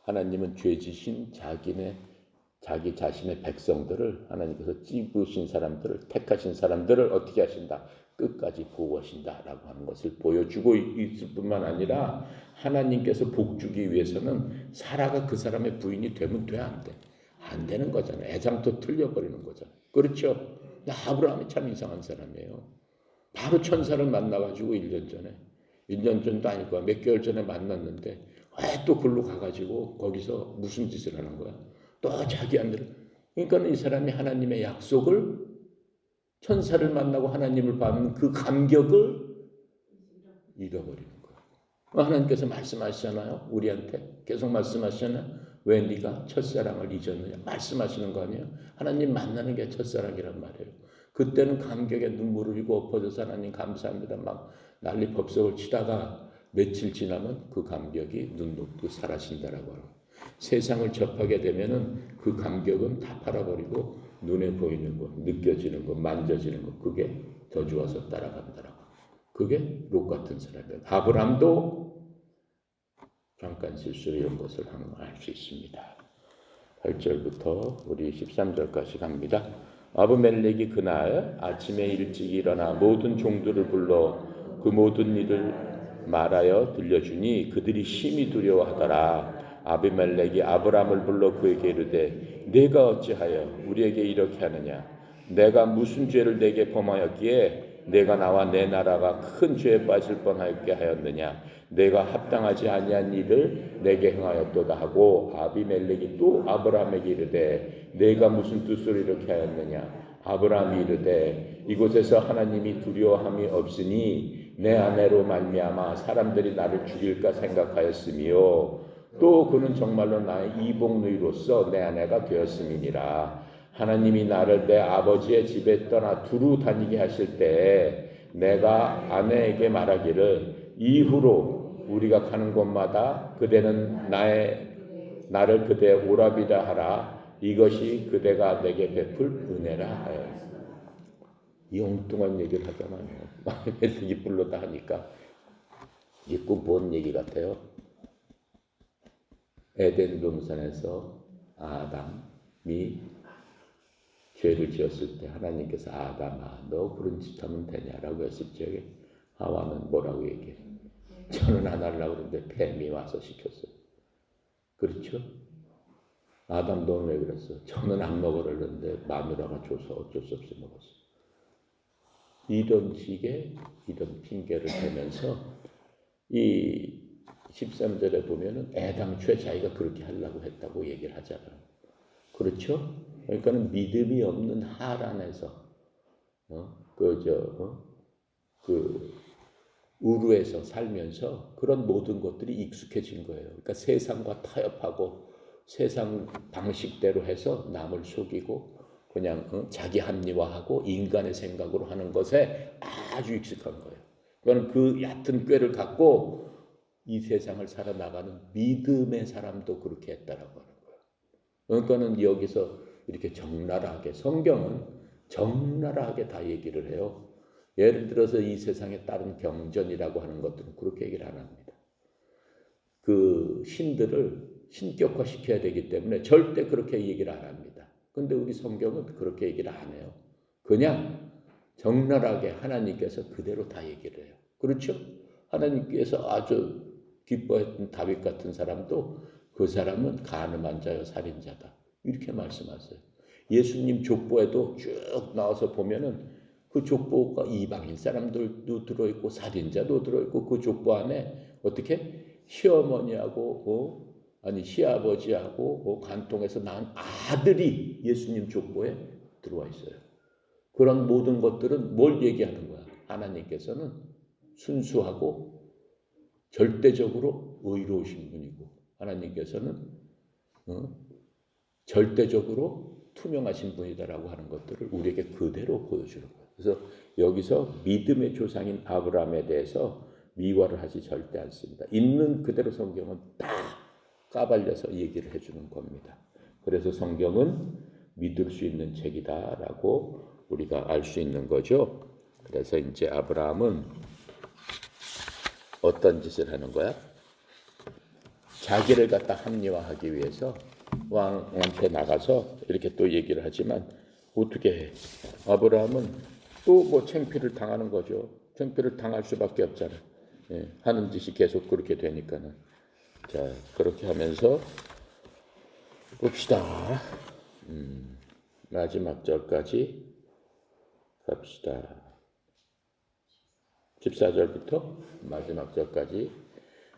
하나님은 죄지신 자기 자신의 백성들을 하나님께서 찝으신 사람들을 택하신 사람들을 어떻게 하신다? 끝까지 보호하신다라고 하는 것을 보여주고 있을 뿐만 아니라 하나님께서 복주기 위해서는 사라가 그 사람의 부인이 되면 돼, 안 돼? 안 되는 거잖아요. 애장도 틀려버리는 거잖아요. 그렇죠? 아브라함이 참 이상한 사람이에요. 바로 천사를 만나가지고 1년 전도 아닐 거야. 몇 개월 전에 만났는데 왜 또 글로 가가지고 거기서 무슨 짓을 하는 거야? 또 자기 아들. 그러니까 이 사람이 하나님의 약속을 천사를 만나고 하나님을 받는 그 감격을 잃어버리는 거예요. 하나님께서 말씀하시잖아요. 우리한테 계속 말씀하시잖아요. 왜 네가 첫사랑을 잊었느냐 말씀하시는 거 아니에요. 하나님 만나는 게 첫사랑이란 말이에요. 그때는 감격에 눈물을 흘리고 엎어져서 하나님 감사합니다 막 난리 법석을 치다가 며칠 지나면 그 감격이 눈 녹고 사라진다라고 하고 세상을 접하게 되면은 그 감격은 다 팔아버리고 눈에 보이는 거, 느껴지는 거, 만져지는 거 그게 더 좋아서 따라간다라고. 그게 롯 같은 사람이에요. 아브람도 잠깐 실수로 이런 것을 알 수 있습니다. 8절부터 우리 13절까지 갑니다. 아브멜렉이 그날 아침에 일찍 일어나 모든 종들을 불러 그 모든 일을 말하여 들려주니 그들이 심히 두려워하더라. 아비멜렉이 아브람을 불러 그에게 이르되 내가 어찌하여 우리에게 이렇게 하느냐? 내가 무슨 죄를 내게 범하였기에 내가 나와 내 나라가 큰 죄에 빠질 뻔하게 하였느냐? 내가 합당하지 아니한 일을 내게 행하였도다 하고 아비멜렉이 또 아브람에게 이르되 내가 무슨 뜻으로 이렇게 하였느냐? 아브람이 이르되 이곳에서 하나님이 두려워함이 없으니 내 아내로 말미암아 사람들이 나를 죽일까 생각하였으며 또 그는 정말로 나의 이복누이로서 내 아내가 되었음이니라. 하나님이 나를 내 아버지의 집에 떠나 두루 다니게 하실 때 내가 아내에게 말하기를 이후로 우리가 가는 곳마다 그대는 나를 그대의 오라비라 하라. 이것이 그대가 내게 베풀 은혜라 하여. 이 엉뚱한 얘기를 하잖아요. 멜렉이 불러다 하니까 이게 꼭 뭔 얘기 같아요? 에덴 동산에서 아담이 죄를 지었을 때 하나님께서 아담아 너 그런 짓 하면 되냐라고 했을 적에 하와는 뭐라고 얘기해? 저는 안 하려고 그러는데 뱀이 와서 시켰어요. 그렇죠? 아담 너는 왜 그랬어? 저는 안 먹으려는데 마누라가 줘서 어쩔 수 없이 먹었어. 이런 식의 이런 핑계를 대면서 이 13절에 보면은 애당초에 자기가 그렇게 하려고 했다고 얘기를 하잖아요. 그렇죠? 그러니까는 믿음이 없는 하란에서 우르에서 살면서 그런 모든 것들이 익숙해진 거예요. 그러니까 세상과 타협하고 세상 방식대로 해서 남을 속이고 그냥 자기 합리화하고 인간의 생각으로 하는 것에 아주 익숙한 거예요. 그러니까 그 얕은 꾀를 갖고 이 세상을 살아나가는 믿음의 사람도 그렇게 했다라고 하는 거예요. 그러니까는 여기서 이렇게 적나라하게 성경은 적나라하게 다 얘기를 해요. 예를 들어서 이 세상에 따른 경전이라고 하는 것들은 그렇게 얘기를 안 합니다. 그 신들을 신격화시켜야 되기 때문에 절대 그렇게 얘기를 안 합니다. 그런데 우리 성경은 그렇게 얘기를 안 해요. 그냥 적나라하게 하나님께서 그대로 다 얘기를 해요. 그렇죠? 하나님께서 아주 기뻐했던 다윗 같은 사람도 그 사람은 간음한 자여 살인자다. 이렇게 말씀하세요. 예수님 족보에도 쭉 나와서 보면은 그 족보가 이방인 사람들도 들어있고 살인자도 들어있고 그 족보 안에 어떻게 시어머니하고 시아버지하고 간통해서 낳은 아들이 예수님 족보에 들어와 있어요. 그런 모든 것들은 뭘 얘기하는 거야? 하나님께서는 순수하고 절대적으로 의로우신 분이고 하나님께서는 절대적으로 투명하신 분이다라고 하는 것들을 우리에게 그대로 보여주는 거예요. 그래서 여기서 믿음의 조상인 아브라함에 대해서 미화를 하지 절대 않습니다. 있는 그대로 성경은 다 까발려서 얘기를 해주는 겁니다. 그래서 성경은 믿을 수 있는 책이다라고 우리가 알 수 있는 거죠. 그래서 이제 아브라함은 어떤 짓을 하는 거야? 자기를 갖다 합리화하기 위해서 왕한테 나가서 이렇게 또 얘기를 하지만 어떻게 해? 아브라함은 또 뭐 창피를 당하는 거죠. 창피를 당할 수밖에 없잖아. 예, 하는 짓이 계속 그렇게 되니까는. 자, 그렇게 하면서 봅시다. 마지막 절까지 갑시다. 14절부터 마지막 절까지.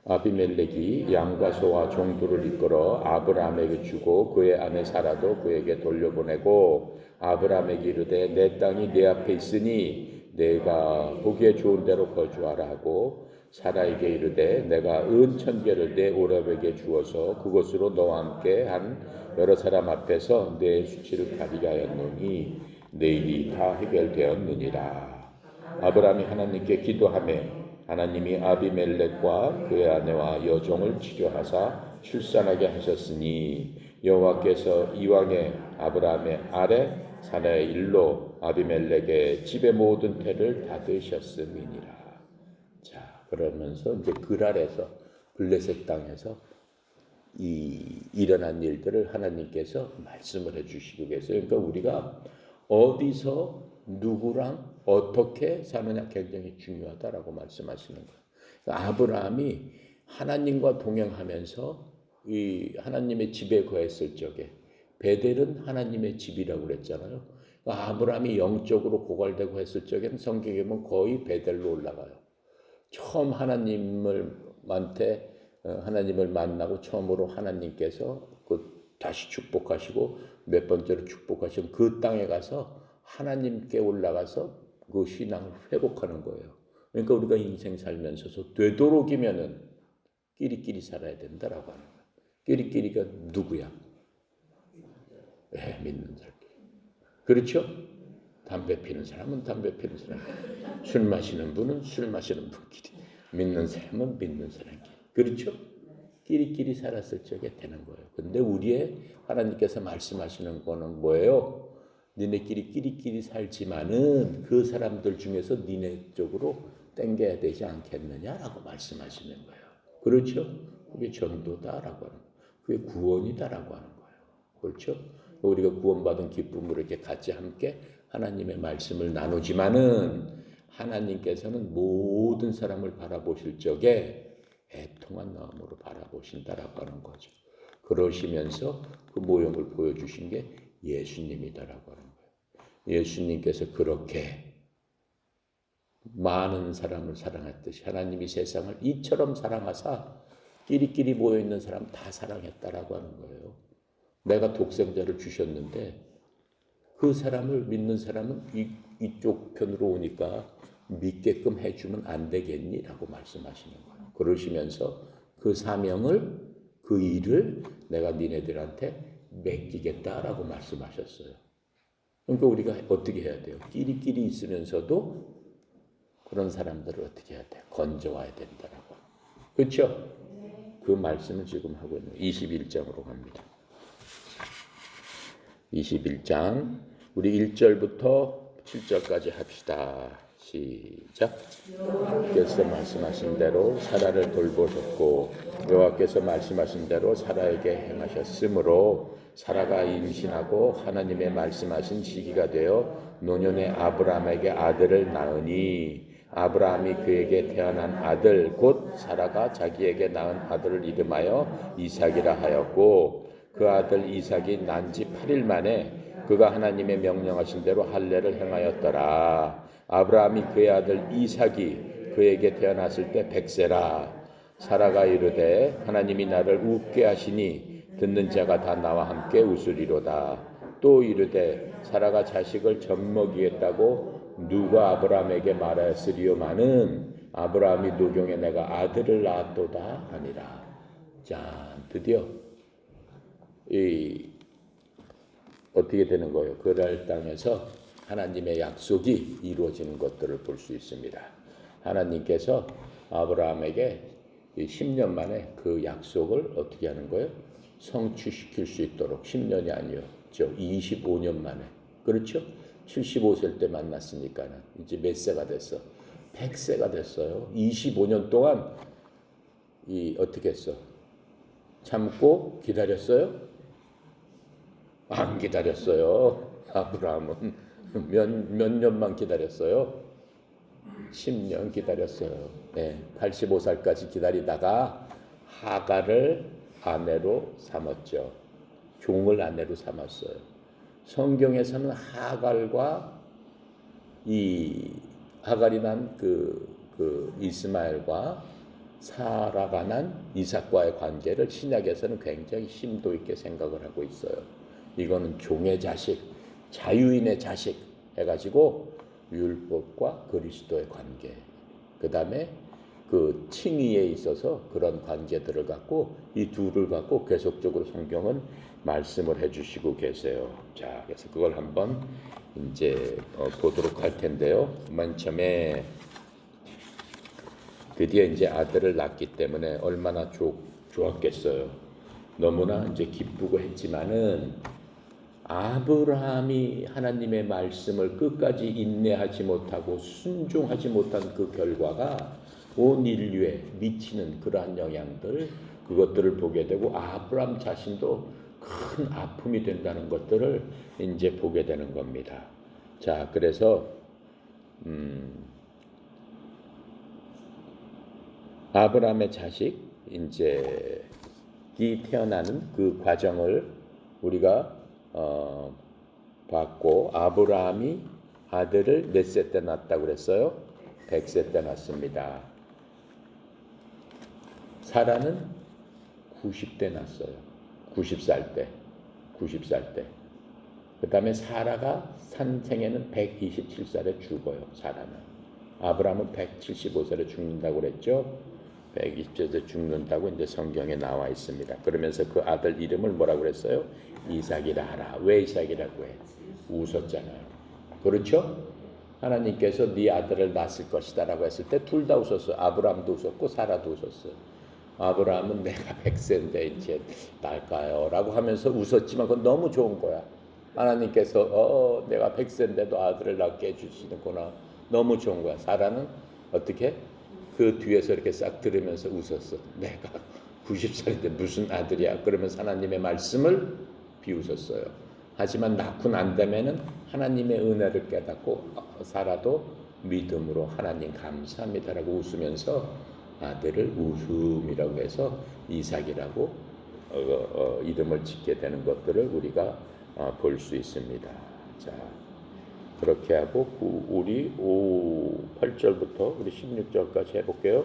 아비멜렉이 양과 소와 종들을 이끌어 아브라함에게 주고 그의 아내 사라도 그에게 돌려보내고 아브라함에게 이르되 내 땅이 내 앞에 있으니 내가 보기에 좋은 데로 거주하라 하고 사라에게 이르되 내가 은 1000개를 내 오랍에게 주어서 그것으로 너와 함께 한 여러 사람 앞에서 내 수치를 가리게 하였노니 내 일이 다 해결되었느니라. 아브라함이 하나님께 기도하며 하나님이 아비멜렉과 그의 아내와 여종을 치료하사 출산하게 하셨으니 여호와께서 이왕에 아브라함의 아래 사라의 일로 아비멜렉의 집의 모든 태를 닫으셨음이니라. 자, 그러면서 이제 그랄에서 블레셋 땅에서 일어난 일들을 하나님께서 말씀을 해주시고 계세요. 그러니까 우리가 어디서 누구랑 어떻게 사느냐 굉장히 중요하다라고 말씀하시는 거예요. 그러니까 아브라함이 하나님과 동행하면서 이 하나님의 집에 거했을 적에 베델은 하나님의 집이라고 그랬잖아요. 그러니까 아브라함이 영적으로 고갈되고 했을 적에는 성경에 보면 거의 베델로 올라가요. 처음 하나님을 만나고 처음으로 하나님께서 다시 축복하시고 몇 번째로 축복하시면 그 땅에 가서 하나님께 올라가서 그 신앙을 회복하는 거예요. 그러니까 우리가 인생 살면서 되도록이면은 끼리끼리 살아야 된다라고 하는 거예요. 끼리끼리가 누구야? 믿는 사람. 그렇죠? 담배 피는 사람은 담배 피는 사람, 술 마시는 분은 술 마시는 분끼리, 믿는 사람은 믿는 사람끼리. 그렇죠? 끼리끼리 살았을 적에 되는 거예요. 근데 우리의 하나님께서 말씀하시는 거는 뭐예요? 니네끼리 끼리끼리 살지만은 그 사람들 중에서 니네 쪽으로 땡겨야 되지 않겠느냐라고 말씀하시는 거예요. 그렇죠? 그게 전도다라고 하는 거예요. 그게 구원이다라고 하는 거예요. 그렇죠? 우리가 구원받은 기쁨으로 이렇게 같이 함께 하나님의 말씀을 나누지만은 하나님께서는 모든 사람을 바라보실 적에 애통한 마음으로 바라보신다라고 하는 거죠. 그러시면서 그 모형을 보여주신 게 예수님이다라고 하는 거예요. 예수님께서 그렇게 많은 사람을 사랑했듯이 하나님이 세상을 이처럼 사랑하사 끼리끼리 모여있는 사람 다 사랑했다라고 하는 거예요. 내가 독생자를 주셨는데 그 사람을 믿는 사람은 이쪽 편으로 오니까 믿게끔 해주면 안 되겠니? 라고 말씀하시는 거예요. 그러시면서 그 사명을, 그 일을 내가 니네들한테 맡기겠다라고 말씀하셨어요. 그러니까 우리가 어떻게 해야 돼요? 끼리끼리 있으면서도 그런 사람들을 어떻게 해야 돼요? 건져와야 된다라고. 그렇죠? 그 말씀을 지금 하고 있는 21장으로 갑니다. 21장 우리 1절부터 7절까지 합시다. 시작. 여호와께서 말씀하신 대로 사라를 돌보셨고 여호와께서 말씀하신 대로 사라에게 행하셨으므로 사라가 임신하고 하나님의 말씀하신 시기가 되어 노년의 아브라함에게 아들을 낳으니 아브라함이 그에게 태어난 아들 곧 사라가 자기에게 낳은 아들을 이름하여 이삭이라 하였고 그 아들 이삭이 난 지 8일 만에 그가 하나님의 명령하신 대로 할례를 행하였더라. 아브라함이 그의 아들 이삭이 그에게 태어났을 때 100세라. 사라가 이르되 하나님이 나를 웃게 하시니 듣는 자가 다 나와 함께 웃으리로다. 또 이르되 사라가 자식을 젖먹이겠다고 누가 아브라함에게 말하였으리요마는 아브라함이 노경에 내가 아들을 낳았도다 하니라. 자, 드디어 이 어떻게 되는 거예요? 그랄 땅에서 하나님의 약속이 이루어지는 것들을 볼 수 있습니다. 하나님께서 아브라함에게 10년 만에 그 약속을 어떻게 하는 거예요? 성취시킬 수 있도록 10년이 아니었죠. 25년 만에. 그렇죠? 75세 때 만났으니까는 이제 몇 세가 됐어? 100세가 됐어요. 25년 동안 어떻게 했어? 참고 기다렸어요? 안 기다렸어요. 아브라함은 몇 년만 기다렸어요? 10년 기다렸어요. 네, 85살까지 기다리다가 하갈을 아내로 삼았죠. 종을 아내로 삼았어요. 성경에서는 하갈과 하갈이 난 그 이스마엘과 사라가 난 이삭과의 관계를 신약에서는 굉장히 심도 있게 생각을 하고 있어요. 이거는 종의 자식, 자유인의 자식 해가지고 율법과 그리스도의 관계, 그 다음에 그 칭의에 있어서 그런 관계들을 갖고 이 둘을 갖고 계속적으로 성경은 말씀을 해주시고 계세요. 자, 그래서 그걸 한번 이제 보도록 할 텐데요. 맨 처음에 드디어 이제 아들을 낳기 때문에 얼마나 좋았겠어요. 너무나 이제 기쁘고 했지만은 아브라함이 하나님의 말씀을 끝까지 인내하지 못하고 순종하지 못한 그 결과가 온 인류에 미치는 그러한 영향들, 그것들을 보게 되고 아브라함 자신도 큰 아픔이 된다는 것들을 이제 보게 되는 겁니다. 자, 그래서 아브라함의 자식 이제 이 태어나는 그 과정을 우리가 봤고, 아브라함이 아들을 몇 세 때 낳았다고 그랬어요? 100세 때 낳습니다. 사라는 90대 낳았어요. 90살 때. 그 다음에 사라가 산 생에는 127살에 죽어요. 사라는. 아브라함은 175살에 죽는다고 그랬죠. 120세에 죽는다고 이제 성경에 나와 있습니다. 그러면서 그 아들 이름을 뭐라고 그랬어요? 이삭이라 하라. 왜 이삭이라고 해? 웃었잖아요. 그렇죠? 하나님께서 네 아들을 낳을 것이다 라고 했을 때 둘 다 웃었어요. 아브라함도 웃었고 사라도 웃었어요. 아브라함은 내가 100세인데 이제 날까요? 라고 하면서 웃었지만 그건 너무 좋은 거야. 하나님께서 내가 100세인데도 아들을 낳게 해주시는구나. 너무 좋은 거야. 사라는 어떻게? 그 뒤에서 이렇게 싹 들으면서 웃었어. 내가 90살인데 무슨 아들이야. 그러면서 하나님의 말씀을 비웃었어요. 하지만 낳고 난 다음에는 하나님의 은혜를 깨닫고 사라도 믿음으로 하나님 감사합니다라고 웃으면서 아들을 웃음이라고 해서 이삭이라고 이름을 짓게 되는 것들을 우리가 볼 수 있습니다. 자, 그렇게 하고 우리 8절부터 우리 16절까지 해볼게요.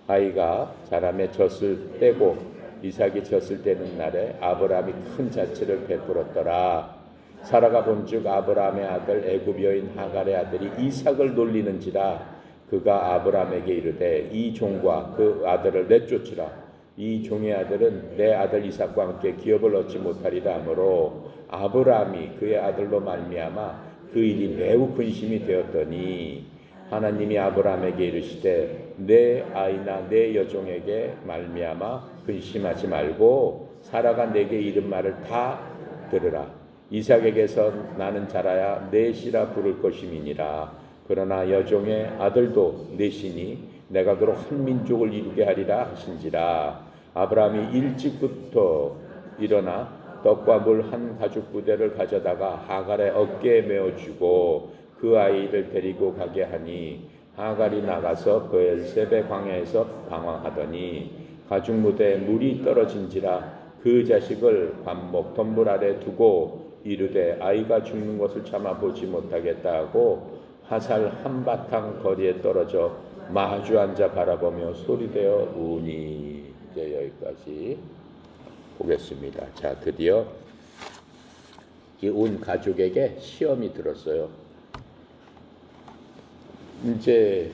아이가 자라매 젖을 떼고 이삭이 젖을 떼는 날에 아브라함이 큰 자치를 베풀었더라. 사라가 본즉 아브라함의 아들 애굽 여인 하갈의 아들이 이삭을 놀리는지라. 그가 아브라함에게 이르되 이 종과 그 아들을 내쫓으라. 이 종의 아들은 내 아들 이삭과 함께 기업을 얻지 못하리라 하므로 아브라함이 그의 아들로 말미암아 그 일이 매우 근심이 되었더니 하나님이 아브라함에게 이르시되 내 아이나 내 여종에게 말미암아 근심하지 말고 사라가 내게 이른 말을 다 들으라. 이삭에게서 나는 자라야 넷이라 부를 것임이니라. 그러나 여종의 아들도 넷이니 내가 그로 한 민족을 이루게 하리라 하신지라. 아브라함이 일찍부터 일어나 떡과 물 한 가죽 부대를 가져다가 하갈의 어깨에 메어주고 그 아이를 데리고 가게 하니 하갈이 나가서 브엘세베 광야에서 방황하더니 가죽 무대에 물이 떨어진지라. 그 자식을 관목 덤불 아래 두고 이르되 아이가 죽는 것을 참아 보지 못하겠다 하고 화살 한바탕 거리에 떨어져 마주 앉아 바라보며 소리되어 우니. 이제 여기까지 보겠습니다. 자, 드디어 이 온 가족에게 시험이 들었어요. 이제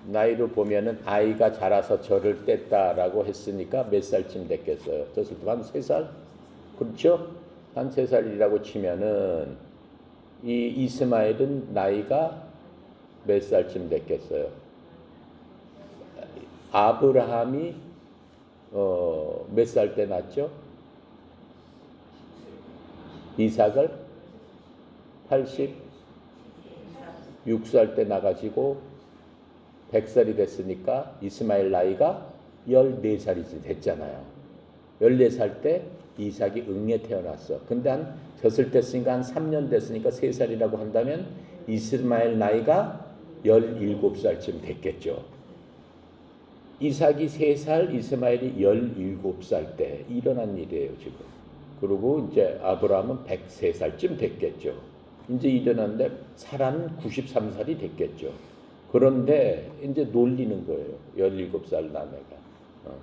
나이를 보면은 아이가 자라서 젖을 뗐다라고 했으니까 몇 살쯤 됐겠어요? 젖을 한 3살? 그렇죠? 한 3살이라고 치면은 이 이스마엘은 나이가 몇 살쯤 됐겠어요? 아브라함이 몇 살 때 낳았죠? 이삭을 86살 때 나가지고 100살이 됐으니까 이스마엘 나이가 14살이 됐잖아요. 14살 때 이삭이 응에 태어났어. 근데 한 젖을 뗐으니까 한 3년 됐으니까 3살이라고 한다면 이스마엘 나이가 17살쯤 됐겠죠. 이삭이 3살, 이스마엘이 17살 때 일어난 일이에요, 지금. 그리고 이제 아브라함은 103살쯤 됐겠죠. 이제 일어났는데 사라는 93살이 됐겠죠. 그런데 이제 놀리는 거예요. 17살 남매가.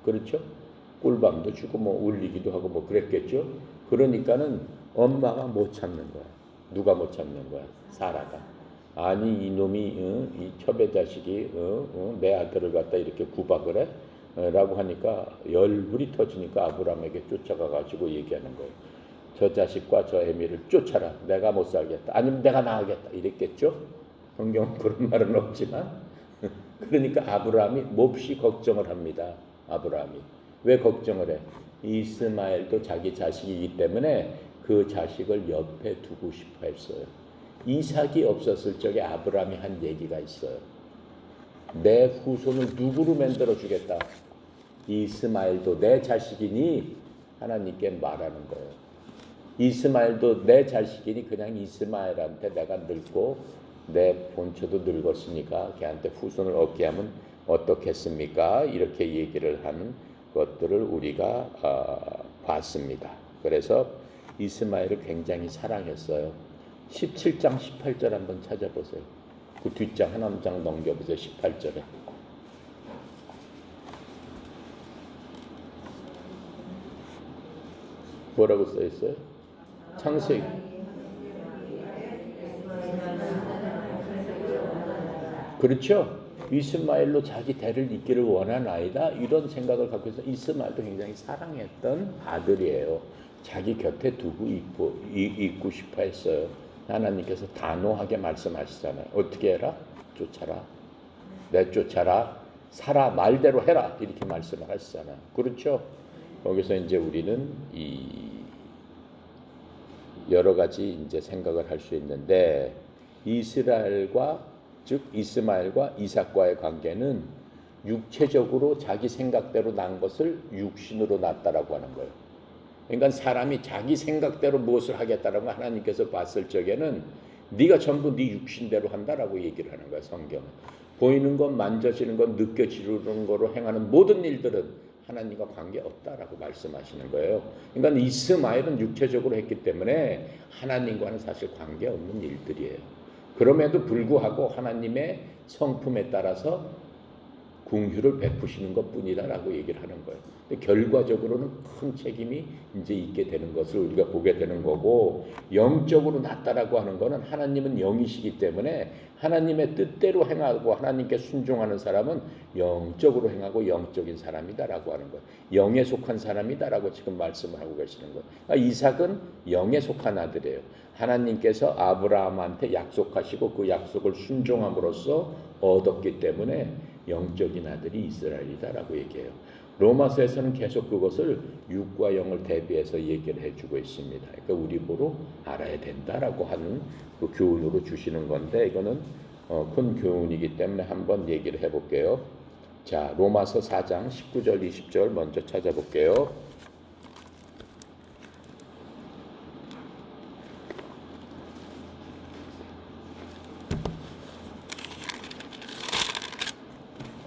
그렇죠? 꿀밤도 주고 뭐 울리기도 하고 뭐 그랬겠죠. 그러니까는 엄마가 못 참는 거야. 누가 못 참는 거야? 사라가. 아니 이놈이 이 첩의 자식이 내 아들을 갖다 이렇게 구박을 해? 라고 하니까 열불이 터지니까 아브라함에게 쫓아가 가지고 얘기하는 거예요. 저 자식과 저 애미를 쫓아라. 내가 못 살겠다. 아니면 내가 나가겠다. 이랬겠죠. 성경은 그런 말은 없지만 그러니까 아브라함이 몹시 걱정을 합니다. 아브라함이. 왜 걱정을 해? 이스마엘도 자기 자식이기 때문에 그 자식을 옆에 두고 싶어 했어요. 이삭이 없었을 적에 아브라함이 한 얘기가 있어요. 내 후손을 누구로 만들어 주겠다. 이스마엘도 내 자식이니 하나님께 말하는 거예요. 이스마엘도 내 자식이니 그냥 이스마엘한테 내가 늙고 내 본처도 늙었으니까 걔한테 후손을 얻게 하면 어떻겠습니까? 이렇게 얘기를 하는 것들을 우리가 봤습니다. 그래서 이스마엘을 굉장히 사랑했어요. 17장 18절 한번 찾아보세요. 그 뒷장 한 장 넘겨보세요. 18절에. 뭐라고 써 있어요? 창세기. 그렇죠. 이스마엘로 자기 대를 잇기를 원한 아이다. 이런 생각을 갖고 있어. 이스마엘도 굉장히 사랑했던 아들이에요. 자기 곁에 두고 있고 싶어 했어요. 하나님께서 단호하게 말씀하시잖아요. 어떻게 해라? 쫓아라. 내쫓아라. 사라 말대로 해라. 이렇게 말씀을 하시잖아요. 그렇죠? 거기서 이제 우리는 이 여러 가지 이제 생각을 할 수 있는데 이스라엘과 즉 이스마엘과 이삭과의 관계는 육체적으로 자기 생각대로 난 것을 육신으로 낳았다라고 하는 거예요. 그러니까 사람이 자기 생각대로 무엇을 하겠다라고 하나님께서 봤을 적에는 네가 전부 네 육신대로 한다라고 얘기를 하는 거예요. 성경은. 보이는 것, 만져지는 것, 느껴지는 거로 행하는 모든 일들은 하나님과 관계없다라고 말씀하시는 거예요. 그러니까 이스마엘은 육체적으로 했기 때문에 하나님과는 사실 관계없는 일들이에요. 그럼에도 불구하고 하나님의 성품에 따라서 긍휼을 베푸시는 것뿐이다라고 얘기를 하는 거예요. 근데 결과적으로는 큰 책임이 이제 있게 되는 것을 우리가 보게 되는 거고, 영적으로 낫다라고 하는 것은 하나님은 영이시기 때문에 하나님의 뜻대로 행하고 하나님께 순종하는 사람은 영적으로 행하고 영적인 사람이다라고 하는 거예요. 영에 속한 사람이다라고 지금 말씀을 하고 계시는 거예요. 그러니까 이삭은 영에 속한 아들이에요. 하나님께서 아브라함한테 약속하시고 그 약속을 순종함으로써 얻었기 때문에 영적인 아들이 이스라엘이다라고 얘기해요. 로마서에서는 계속 그것을 육과 영을 대비해서 얘기를 해주고 있습니다. 그러니까 우리 보러 알아야 된다라고 하는 그 교훈으로 주시는 건데 이거는 큰 교훈이기 때문에 한번 얘기를 해볼게요. 자, 로마서 4장 19절 20절 먼저 찾아볼게요.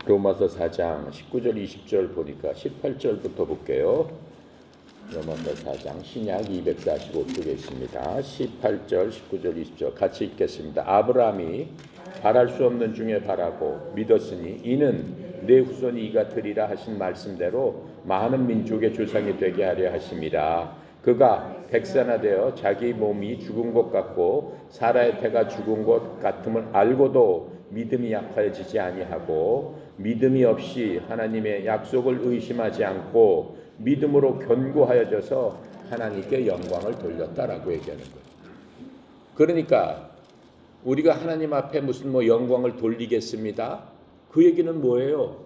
로마서 4장 19절 20절 보니까 18절부터 볼게요. 로마서 4장 신약 245쪽에 있습니다. 18절 19절 20절 같이 읽겠습니다. 아브라함이 바랄 수 없는 중에 바라고 믿었으니 이는 내 후손이 이가 되리라 하신 말씀대로 많은 민족의 조상이 되게 하려 하심이라. 그가 백산화되어 자기 몸이 죽은 것 같고 사라의 태가 죽은 것 같음을 알고도 믿음이 약해지지 아니하고 믿음이 없이 하나님의 약속을 의심하지 않고 믿음으로 견고하여져서 하나님께 영광을 돌렸다라고 얘기하는 거예요. 그러니까 우리가 하나님 앞에 무슨 영광을 돌리겠습니다. 그 얘기는 뭐예요?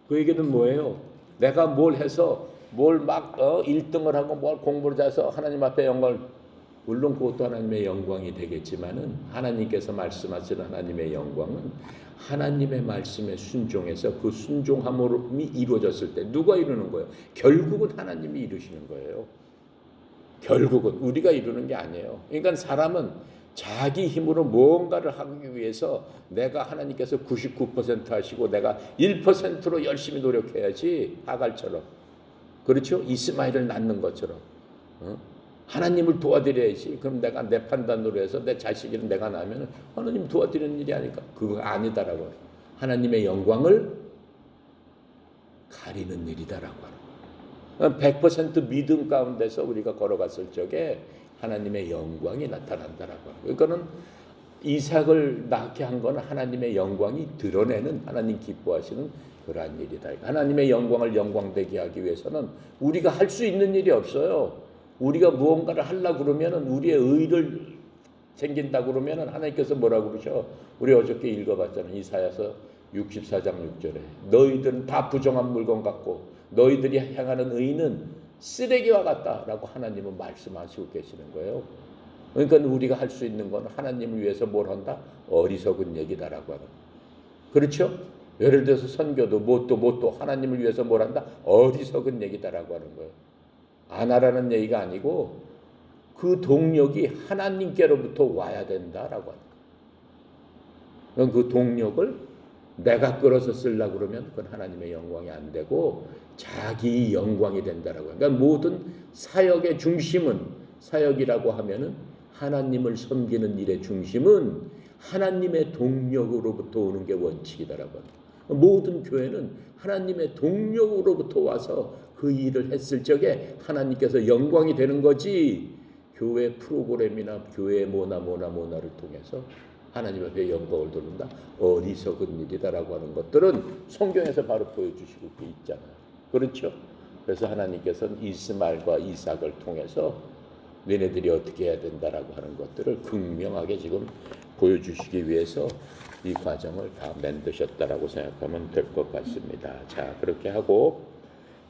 그 얘기는 뭐예요? 내가 뭘 해서 뭘 막 1등을 하고 뭘 공부를 잘해서 하나님 앞에 영광을, 물론 그것도 하나님의 영광이 되겠지만은 하나님께서 말씀하시는 하나님의 영광은 하나님의 말씀에 순종해서 그 순종함이 이루어졌을 때 누가 이루는 거예요? 결국은 하나님이 이루시는 거예요. 결국은 우리가 이루는 게 아니에요. 그러니까 사람은 자기 힘으로 무언가를 하기 위해서 내가 하나님께서 99% 하시고 내가 1%로 열심히 노력해야지. 하갈처럼, 그렇죠? 이스마엘을 낳는 것처럼 하나님을 도와드려야지. 그럼 내가 내 판단으로 해서 내 자식을 내가 낳으면 하나님 도와드리는 일이 아닐까? 그거 아니다라고. 하나님의 영광을 가리는 일이다라고 하는 거예요. 100% 믿음 가운데서 우리가 걸어갔을 적에 하나님의 영광이 나타난다라고 하는 거예요. 그러니까는 이삭을 낳게 한 건 하나님의 영광이 드러내는, 하나님 기뻐하시는 그러한 일이다. 하나님의 영광을 영광되게 하기 위해서는 우리가 할 수 있는 일이 없어요. 우리가 무언가를 하려고 그러면은 우리의 의를 생긴다고 그러면은 하나님께서 뭐라고 그러셔? 우리 어저께 읽어봤잖아요. 이사야서 64장 6절에 너희들은 다 부정한 물건 같고 너희들이 행하는 의는 쓰레기와 같다라고 하나님은 말씀하시고 계시는 거예요. 그러니까 우리가 할 수 있는 건 하나님을 위해서 뭘 한다? 어리석은 얘기다라고 하는. 그렇죠? 예를 들어서 선교도 뭣도 하나님을 위해서 뭘 한다? 어리석은 얘기다라고 하는 거예요. 안 하라는 얘기가 아니고 그 동력이 하나님께로부터 와야 된다라고 하는 거예요. 그 동력을 내가 끌어서 쓰려고 그러면 그건 하나님의 영광이 안 되고 자기 영광이 된다라고 해요. 그러니까 모든 사역의 중심은, 사역이라고 하면은 하나님을 섬기는 일의 중심은 하나님의 동력으로부터 오는 게 원칙이다라고 합니다. 모든 교회는 하나님의 동력으로부터 와서 그 일을 했을 적에 하나님께서 영광이 되는 거지, 교회 프로그램이나 교회 뭐나를 통해서 하나님 앞에 영광을 돌린다, 어리석은 일이다라고 하는 것들은 성경에서 바로 보여주시고 있잖아요. 그렇죠? 그래서 하나님께서는 이스마엘과 이삭을 통해서 너네들이 어떻게 해야 된다라고 하는 것들을 극명하게 지금 보여주시기 위해서 이 과정을 다 만드셨다라고 생각하면 될 것 같습니다. 자, 그렇게 하고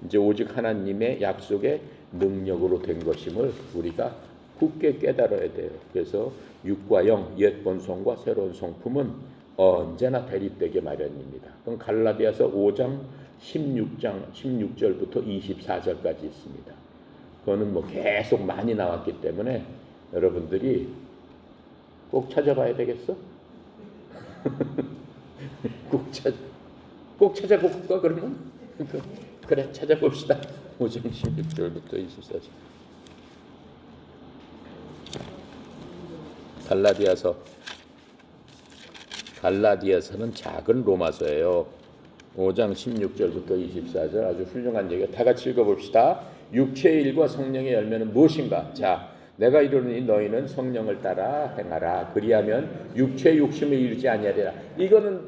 이제 오직 하나님의 약속의 능력으로 된 것임을 우리가 굳게 깨달아야 돼요. 그래서 육과 영, 옛 본성과 새로운 성품은 언제나 대립되게 마련입니다. 그럼 갈라디아서 5장 16절부터 24절까지 있습니다. 그거는 계속 많이 나왔기 때문에 여러분들이 꼭 찾아봐야 되겠어? 꼭 찾아볼까 그러면? 그래, 찾아봅시다. 5장 16절부터 24절. 갈라디아서는 작은 로마서예요. 5장 16절부터 24절 아주 훌륭한 얘기가, 다 같이 읽어봅시다. 육체의 일과 성령의 열매는 무엇인가? 자, 내가 이르노니 너희는 성령을 따라 행하라. 그리하면 육체의 욕심을 이루지 아니하리라. 이거는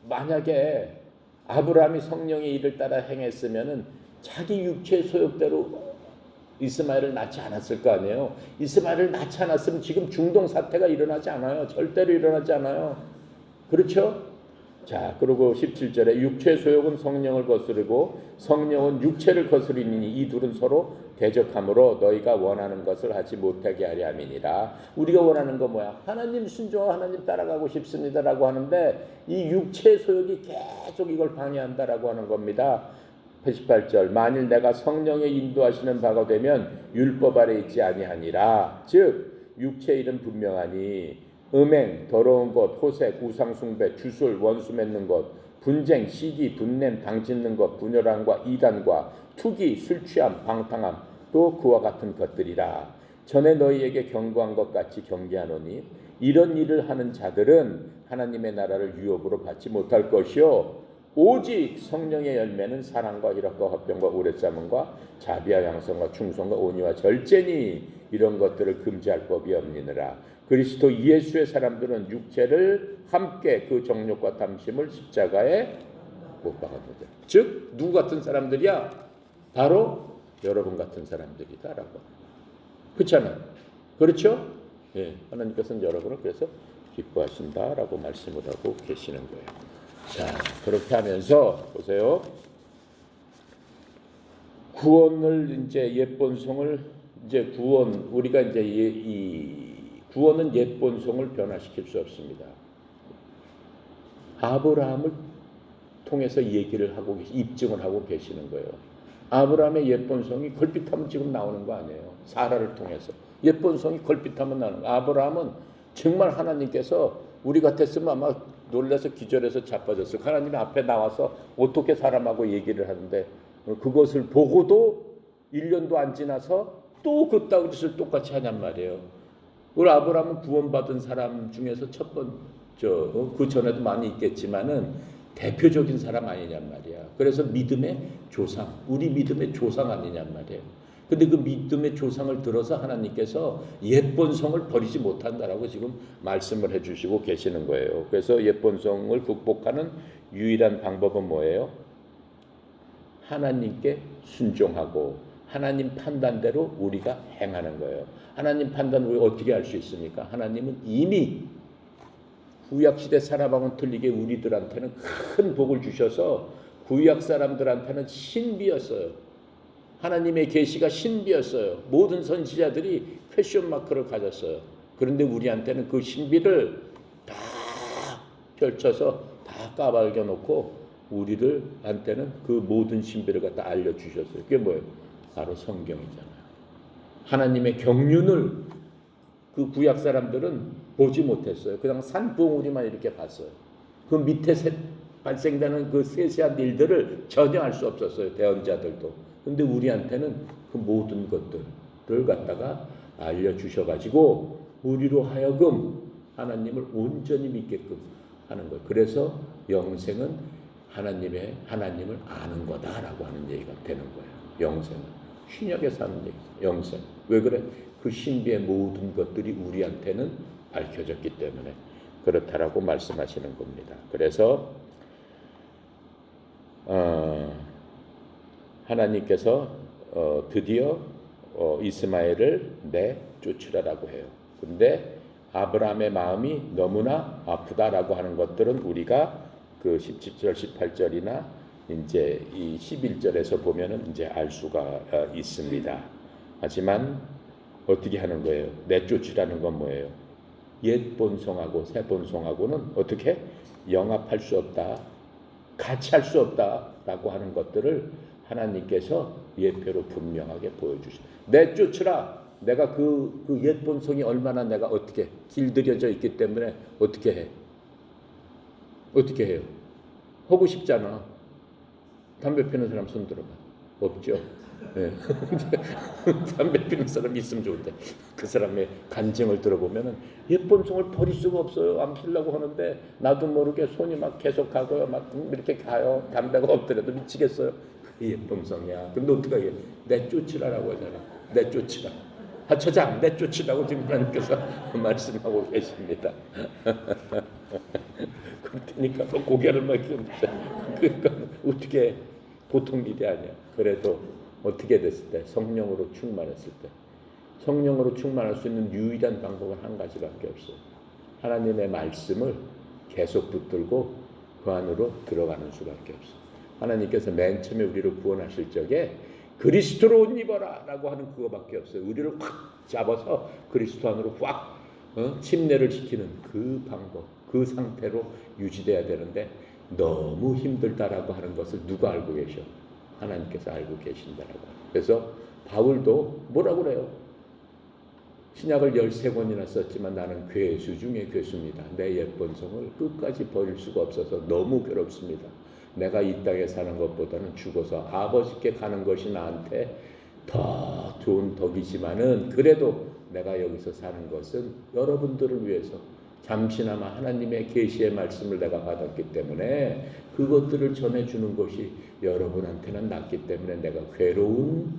만약에 아브라함이 성령의 일을 따라 행했으면은 자기 육체의 소욕대로 이스마엘을 낳지 않았을 거 아니에요. 이스마엘을 낳지 않았으면 지금 중동 사태가 일어나지 않아요. 절대로 일어나지 않아요. 그렇죠? 자, 그리고 17절에 육체의 소욕은 성령을 거스르고 성령은 육체를 거스리니 이 둘은 서로 대적하므로 너희가 원하는 것을 하지 못하게 하려 함이니라. 우리가 원하는 거 뭐야? 하나님 순종하고 하나님 따라가고 싶습니다라고 하는데 이 육체의 소욕이 계속 이걸 방해한다라고 하는 겁니다. 88절 만일 내가 성령의 인도하시는 바가 되면 율법 아래 있지 아니하니라. 즉 육체의 일은 분명하니 음행, 더러운 것, 호색, 우상숭배, 주술, 원수 맺는 것, 분쟁, 시기, 분냄, 당짓는 것, 분열함과 이단과 투기, 술취함, 방탕함, 또 그와 같은 것들이라. 전에 너희에게 경고한 것 같이 경계하노니 이런 일을 하는 자들은 하나님의 나라를 유업으로 받지 못할 것이요 오직 성령의 열매는 사랑과 희락과 화평과 오랫참음과 자비와 양성과 충성과 온유와 절제니 이런 것들을 금지할 법이 없느니라. 그리스도 예수의 사람들은 육체를 함께 그 정욕과 탐심을 십자가에 못 박았느니라. 즉 누구 같은 사람들이야? 바로 여러분 같은 사람들이다라고. 그렇잖아요. 그렇죠? 예, 하나님께서는 여러분을 그래서 기뻐하신다라고 말씀을 하고 계시는 거예요. 자, 그렇게 하면서 보세요. 구원을 이제 옛본성을 이제 우리가 이제 이 구원은 옛본성을 변화시킬 수 없습니다. 아브라함을 통해서 얘기를 하고 입증을 하고 계시는 거예요. 아브라함의 옛본성이 걸핏하면 지금 나오는 거 아니에요. 사라를 통해서 옛본성이 걸핏하면 나오는 거. 아브라함은 정말 하나님께서 우리 같았으면 아마 놀라서 기절해서 자빠졌어요. 하나님 앞에 나와서 어떻게 사람하고 얘기를 하는데 그것을 보고도 1년도 안 지나서 또 그따위 짓을 똑같이 하냔 말이에요. 우리 아브라함은 구원받은 사람 중에서 첫 번째, 그 전에도 많이 있겠지만은 대표적인 사람 아니냔 말이야. 그래서 믿음의 조상, 우리 믿음의 조상 아니냔 말이에요. 근데 그 믿음의 조상을 들어서 하나님께서 옛본성을 버리지 못한다라고 지금 말씀을 해주시고 계시는 거예요. 그래서 옛본성을 극복하는 유일한 방법은 뭐예요? 하나님께 순종하고 하나님 판단대로 우리가 행하는 거예요. 하나님 판단을 우리가 어떻게 할 수 있습니까? 하나님은 이미 구약시대 사람하고는 틀리게 우리들한테는 큰 복을 주셔서 구약 사람들한테는 신비였어요. 하나님의 계시가 신비였어요. 모든 선지자들이 퀘션 마크를 가졌어요. 그런데 우리한테는 그 신비를 다 펼쳐서 다 까발겨 놓고 우리들한테는 그 모든 신비를 갖다 알려주셨어요. 그게 뭐예요? 바로 성경이잖아요. 하나님의 경륜을 그 구약 사람들은 보지 못했어요. 그냥 산봉우리만 이렇게 봤어요. 그 밑에 발생되는 그 세세한 일들을 전혀 알 수 없었어요. 대언자들도. 근데 우리한테는 그 모든 것들을 갖다가 알려주셔가지고 우리로 하여금 하나님을 온전히 믿게끔 하는 거예요. 그래서 영생은 하나님을 아는 거다라고 하는 얘기가 되는 거예요. 영생은 신약에서 하는 얘기죠. 영생. 왜 그래? 그 신비의 모든 것들이 우리한테는 밝혀졌기 때문에 그렇다라고 말씀하시는 겁니다. 그래서 하나님께서 드디어 이스마엘을 내쫓으라라고 해요. 근데 아브라함의 마음이 너무나 아프다라고 하는 것들은 우리가 그 17절, 18절이나 이제 이 11절에서 보면은 이제 알 수가 있습니다. 하지만 어떻게 하는 거예요? 내쫓으라는 건 뭐예요? 옛 본성하고 새 본성하고는 어떻게 영합할 수 없다, 같이 할 수 없다라고 하는 것들을 하나님께서 예표로 분명하게 보여주시죠. 내쫓으라. 내가 그 옛 본성이 얼마나 내가 어떻게 길들여져 있기 때문에 어떻게 해? 어떻게 해요? 하고 싶잖아. 담배 피는 사람 손 들어봐. 없죠. 네. 담배 피는 사람이 있으면 좋은데 그 사람의 간증을 들어보면은 옛 본성을 버릴 수가 없어요. 안 피려고 하는데 나도 모르게 손이 막 계속 가고요. 막 이렇게 가요. 담배가 없더라도 미치겠어요. 그게 옛 본성이야. 근데 어떻게 해? 내쫓으라라고 하잖아. 내쫓으라. 하차장 내쫓으라고 지금 하나님께서 말씀하고 계십니다. 그러니까 고개를 막 그러니까 어떻게 보통 일이 아니야. 그래도 어떻게 됐을 때 성령으로 충만했을 때 성령으로 충만할 수 있는 유일한 방법은 한 가지밖에 없어요. 하나님의 말씀을 계속 붙들고 그 안으로 들어가는 수밖에 없어요. 하나님께서 맨 처음에 우리를 구원하실 적에 그리스도로 옷 입어라 라고 하는 그거밖에 없어요. 우리를 확 잡아서 그리스도 안으로 확 침례를 시키는 그 방법, 그 상태로 유지돼야 되는데 너무 힘들다라고 하는 것을 누가 알고 계셔? 하나님께서 알고 계신다라고. 그래서 바울도 뭐라고 그래요? 신약을 13권이나 썼지만 나는 괴수 중에 괴수입니다. 내 옛 본성을 끝까지 버릴 수가 없어서 너무 괴롭습니다. 내가 이 땅에 사는 것보다는 죽어서 아버지께 가는 것이 나한테 더 좋은 덕이지만은 그래도 내가 여기서 사는 것은 여러분들을 위해서 잠시나마 하나님의 계시의 말씀을 내가 받았기 때문에 그것들을 전해주는 것이 여러분한테는 낫기 때문에 내가 괴로운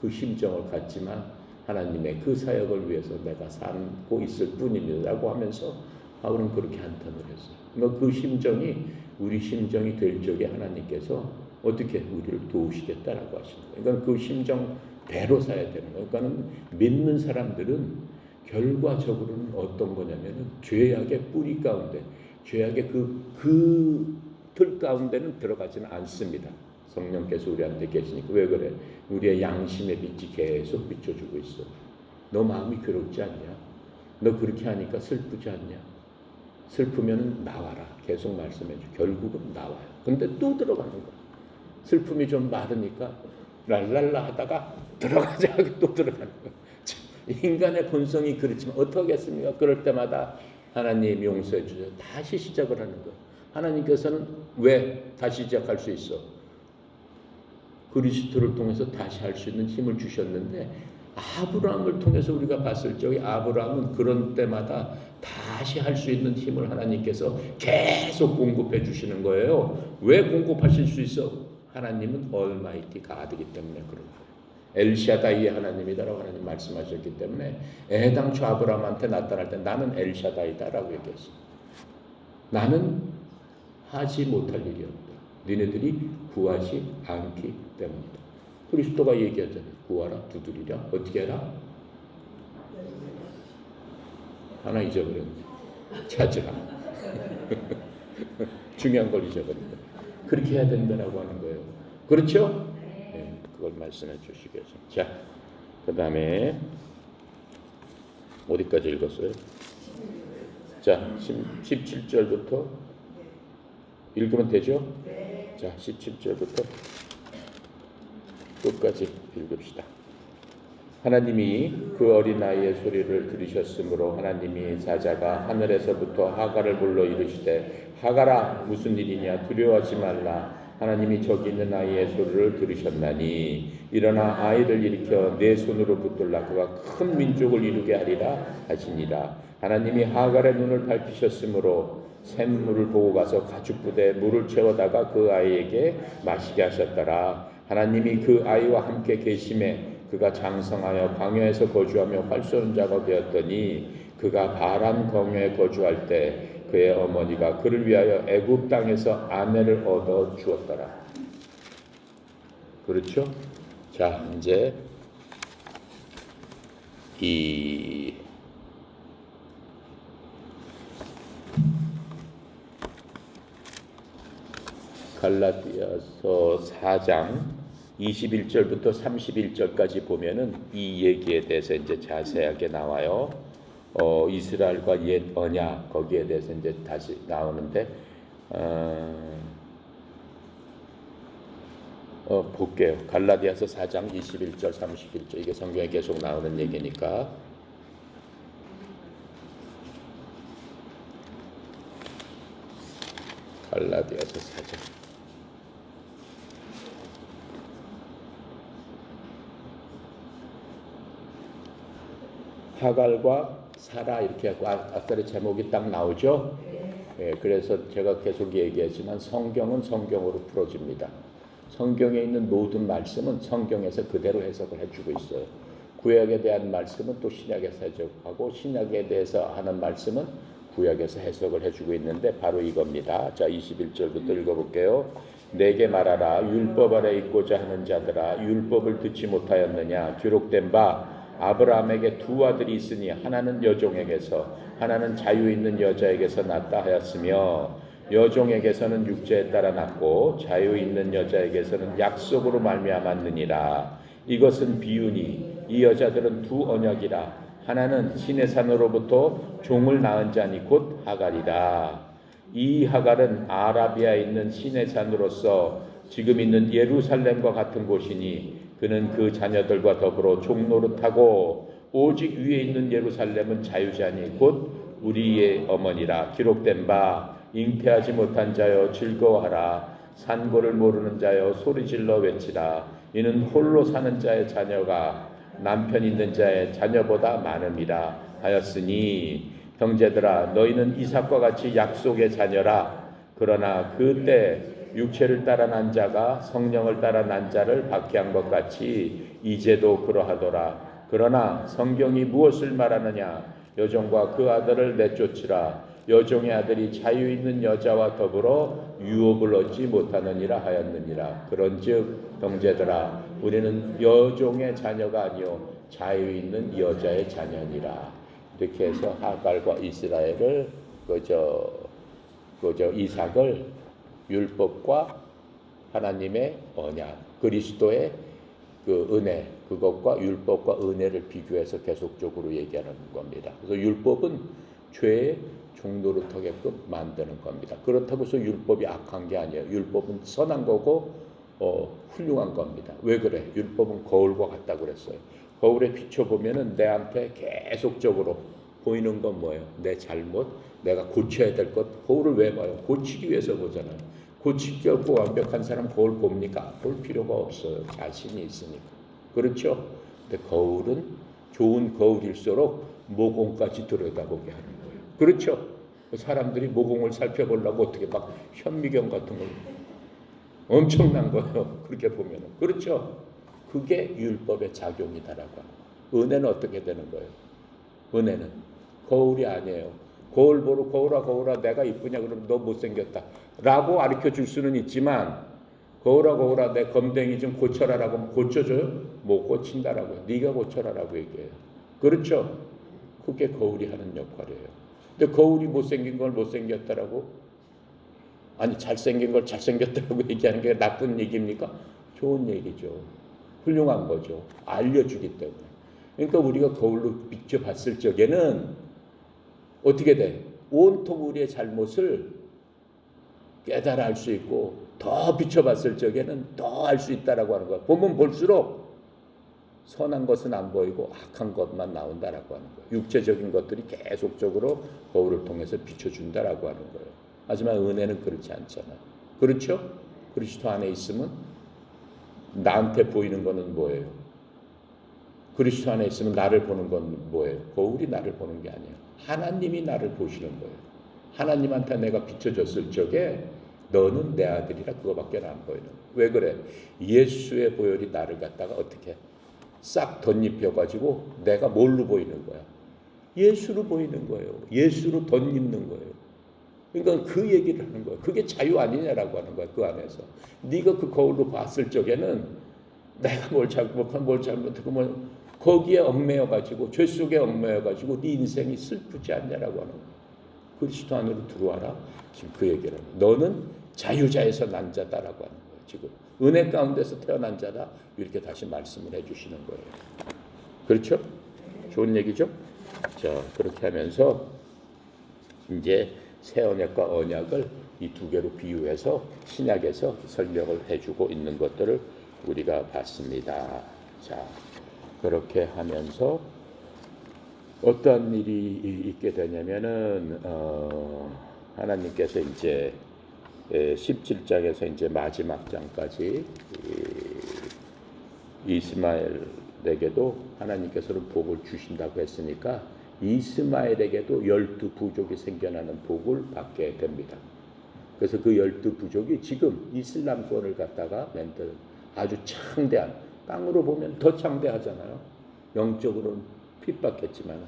그 심정을 갖지만 하나님의 그 사역을 위해서 내가 살고 있을 뿐입니다라고 하면서 바울은 그렇게 한탄을 했어요. 그러니까 그 심정이 우리 심정이 될 적에 하나님께서 어떻게 우리를 도우시겠다라고 하시는 거예요. 그러니까 그 심정대로 살아야 되는 거예요. 그러니까 믿는 사람들은 결과적으로는 어떤 거냐면은 죄악의 뿌리 가운데, 죄악의 그 틀 가운데는 들어가지는 않습니다. 성령께서 우리한테 계시니까. 왜 그래? 우리의 양심의 빛이 계속 비춰주고 있어. 너 마음이 괴롭지 않냐? 너 그렇게 하니까 슬프지 않냐? 슬프면 나와라. 계속 말씀해줘. 결국은 나와요. 근데 또 들어가는 거야. 슬픔이 좀 많으니까 랄랄라 하다가 들어가자 하고 또 들어가는 거야. 인간의 본성이 그렇지만 어떻겠습니까? 그럴 때마다 하나님 용서해 주세요. 다시 시작을 하는 거예요. 하나님께서는 왜 다시 시작할 수 있어? 그리스도를 통해서 다시 할 수 있는 힘을 주셨는데, 아브라함을 통해서 우리가 봤을 적에 아브라함은 그런 때마다 다시 할 수 있는 힘을 하나님께서 계속 공급해 주시는 거예요. 왜 공급하실 수 있어? 하나님은 얼마이티 가드이기 때문에 그런 거예요. 엘샤다이의 하나님이다라고 하나님 말씀하셨기 때문에 애당초 아브라함한테 나타날 때 나는 엘샤다이다라고 얘기했어요. 나는 하지 못할 일이 없다. 너네들이 구하지 않기 때문이다. 그리스도가 얘기하잖아요. 구하라, 두드리라, 어떻게 해라? 하나 잊어버렸네. 찾으라. 중요한 걸 잊어버린다. 그렇게 해야 된다라고 하는 거예요. 그렇죠? 네, 그걸 말씀해 주시겠죠. 자, 그 다음에 어디까지 읽었어요? 자, 17절부터 읽으면 되죠? 자, 17절부터 끝까지 읽읍시다. 하나님이 그 어린아이의 소리를 들으셨으므로 하나님이 사자가 하늘에서부터 하갈을 불러 이르시되 하갈아 무슨 일이냐 두려워하지 말라. 하나님이 저기 있는 아이의 소리를 들으셨나니 일어나 아이를 일으켜 내 손으로 붙들라. 그가 큰 민족을 이루게 하리라 하시니라. 하나님이 하갈의 눈을 밝히셨으므로 샘물을 보고 가서 가축부대에 물을 채워다가 그 아이에게 마시게 하셨더라. 하나님이 그 아이와 함께 계심에 그가 장성하여 광야에서 거주하며 활 쏘는 자가 되었더니 그가 바람 광야에 거주할 때 그의 어머니가 그를 위하여 애굽 땅에서 아내를 얻어 주었더라. 그렇죠? 자, 이제 이 갈라디아서 4장 21절부터 31절까지 보면은 이 얘기에 대해서 이제 자세하게 나와요. 이스라엘과 옛 언약 거기에 대해서 이제 다시 나오는데 볼게요. 갈라디아서 4장 21절 31절 이게 성경에 계속 나오는 얘기니까 갈라디아서 4장 하갈과 사라 이렇게 아까의 제목이 딱 나오죠. 예, 그래서 제가 계속 얘기했지만 성경은 성경으로 풀어집니다. 성경에 있는 모든 말씀은 성경에서 그대로 해석을 해주고 있어요. 구약에 대한 말씀은 또 신약에서 해석하고 신약에 대해서 하는 말씀은 구약에서 해석을 해주고 있는데 바로 이겁니다. 자, 21절부터 읽어볼게요. 내게 말하라. 율법 아래 있고자 하는 자들아 율법을 듣지 못하였느냐. 기록된 바 아브라함에게 두 아들이 있으니 하나는 여종에게서 하나는 자유 있는 여자에게서 낳다 하였으며 여종에게서는 육체에 따라 낳고 자유 있는 여자에게서는 약속으로 말미암았느니라. 이것은 비유니 이 여자들은 두 언약이라. 하나는 신의 산으로부터 종을 낳은 자니 곧 하갈이라. 이 하갈은 아라비아에 있는 신의 산으로서 지금 있는 예루살렘과 같은 곳이니 그는 그 자녀들과 더불어 종노릇하고 오직 위에 있는 예루살렘은 자유자니 곧 우리의 어머니라. 기록된 바 잉태하지 못한 자여 즐거워하라. 산고를 모르는 자여 소리질러 외치라. 이는 홀로 사는 자의 자녀가 남편 있는 자의 자녀보다 많음이라 하였으니 형제들아 너희는 이삭과 같이 약속의 자녀라. 그러나 그때 육체를 따라 난 자가 성령을 따라 난 자를 박해한 것 같이 이제도 그러하더라. 그러나 성경이 무엇을 말하느냐? 여종과 그 아들을 내쫓으라. 여종의 아들이 자유 있는 여자와 더불어 유업을 얻지 못하느니라 하였느니라. 그런즉 형제들아, 우리는 여종의 자녀가 아니요 자유 있는 여자의 자녀니라. 이렇게 해서 하갈과 이스라엘을 그저 이삭을 율법과 하나님의 언약, 그리스도의 그 은혜, 그것과 율법과 은혜를 비교해서 계속적으로 얘기하는 겁니다. 그래서 율법은 죄의 종로를 터게끔 만드는 겁니다. 그렇다고 해서 율법이 악한 게 아니에요. 율법은 선한 거고 훌륭한 겁니다. 왜 그래? 율법은 거울과 같다고 그랬어요. 거울에 비춰보면은 내한테 계속적으로 보이는 건 뭐예요? 내 잘못, 내가 고쳐야 될 것. 거울을 왜 봐요? 고치기 위해서 보잖아요. 고치기 없고 완벽한 사람 거울 봅니까? 볼 필요가 없어요. 자신이 있으니까. 그렇죠? 근데 거울은 좋은 거울일수록 모공까지 들여다보게 하는 거예요. 그렇죠? 사람들이 모공을 살펴보려고 어떻게 막 현미경 같은 걸 엄청난 거예요. 그렇게 보면은. 그렇죠? 그게 율법의 작용이다라고 하는 거예요. 은혜는 어떻게 되는 거예요? 은혜는 거울이 아니에요. 거울 보러 거울아 내가 이쁘냐 그러면 너 못생겼다 라고 가르쳐 줄 수는 있지만 거울아 내 검댕이 좀 고쳐라라고 하면 고쳐줘요? 못 고친다라고요. 네가 고쳐라라고 얘기해요. 그렇죠? 그게 거울이 하는 역할이에요. 근데 거울이 못생긴 걸 못생겼다라고, 아니 잘생긴 걸 잘생겼다라고 얘기하는 게 나쁜 얘기입니까? 좋은 얘기죠. 훌륭한 거죠. 알려주기 때문에. 그러니까 우리가 거울로 비춰봤을 적에는 어떻게 돼? 온통 우리의 잘못을 깨달아 알 수 있고 더 비춰봤을 적에는 더 알 수 있다라고 하는 거야. 보면 볼수록 선한 것은 안 보이고 악한 것만 나온다라고 하는 거예요. 육체적인 것들이 계속적으로 거울을 통해서 비춰준다라고 하는 거예요. 하지만 은혜는 그렇지 않잖아요. 그렇죠? 그리스도 안에 있으면 나한테 보이는 거는 뭐예요? 그리스도 안에 있으면 나를 보는 건 뭐예요? 거울이 나를 보는 게 아니에요. 하나님이 나를 보시는 거예요. 하나님한테 내가 비춰졌을 적에 너는 내 아들이라 그거밖에 안 보이는 거예요. 왜 그래? 예수의 보혈이 나를 갖다가 어떻게 싹 덧입혀가지고 내가 뭘로 보이는 거야? 예수로 보이는 거예요. 예수로 덧입는 거예요. 그러니까 그 얘기를 하는 거예요. 그게 자유 아니냐라고 하는 거야. 그 안에서 네가 그 거울로 봤을 적에는 내가 뭘 잘못하고 뭐 거기에 얽매여가지고 죄 속에 얽매여가지고 네 인생이 슬프지 않냐라고 하는 거예요. 그리스도 안으로 들어와라. 지금 그 얘기를 하는 거예요. 너는 자유자에서 난 자다라고 하는 거예요. 지금 은혜 가운데서 태어난 자다. 이렇게 다시 말씀을 해주시는 거예요. 그렇죠? 좋은 얘기죠? 자, 그렇게 하면서 이제 새 언약과 언약을 이 두 개로 비유해서 신약에서 설명을 해주고 있는 것들을 우리가 봤습니다. 자, 그렇게 하면서 어떤 일이 있게 되냐면은 하나님께서 이제 17장에서 이제 마지막 장까지 이스마엘에게도 하나님께서는 복을 주신다고 했으니까 이스마엘에게도 12부족이 생겨나는 복을 받게 됩니다. 그래서 그 12부족이 지금 이슬람권을 갖다가 만든 아주 창대한, 땅으로 보면 더 창대하잖아요. 영적으로는 핍박했지만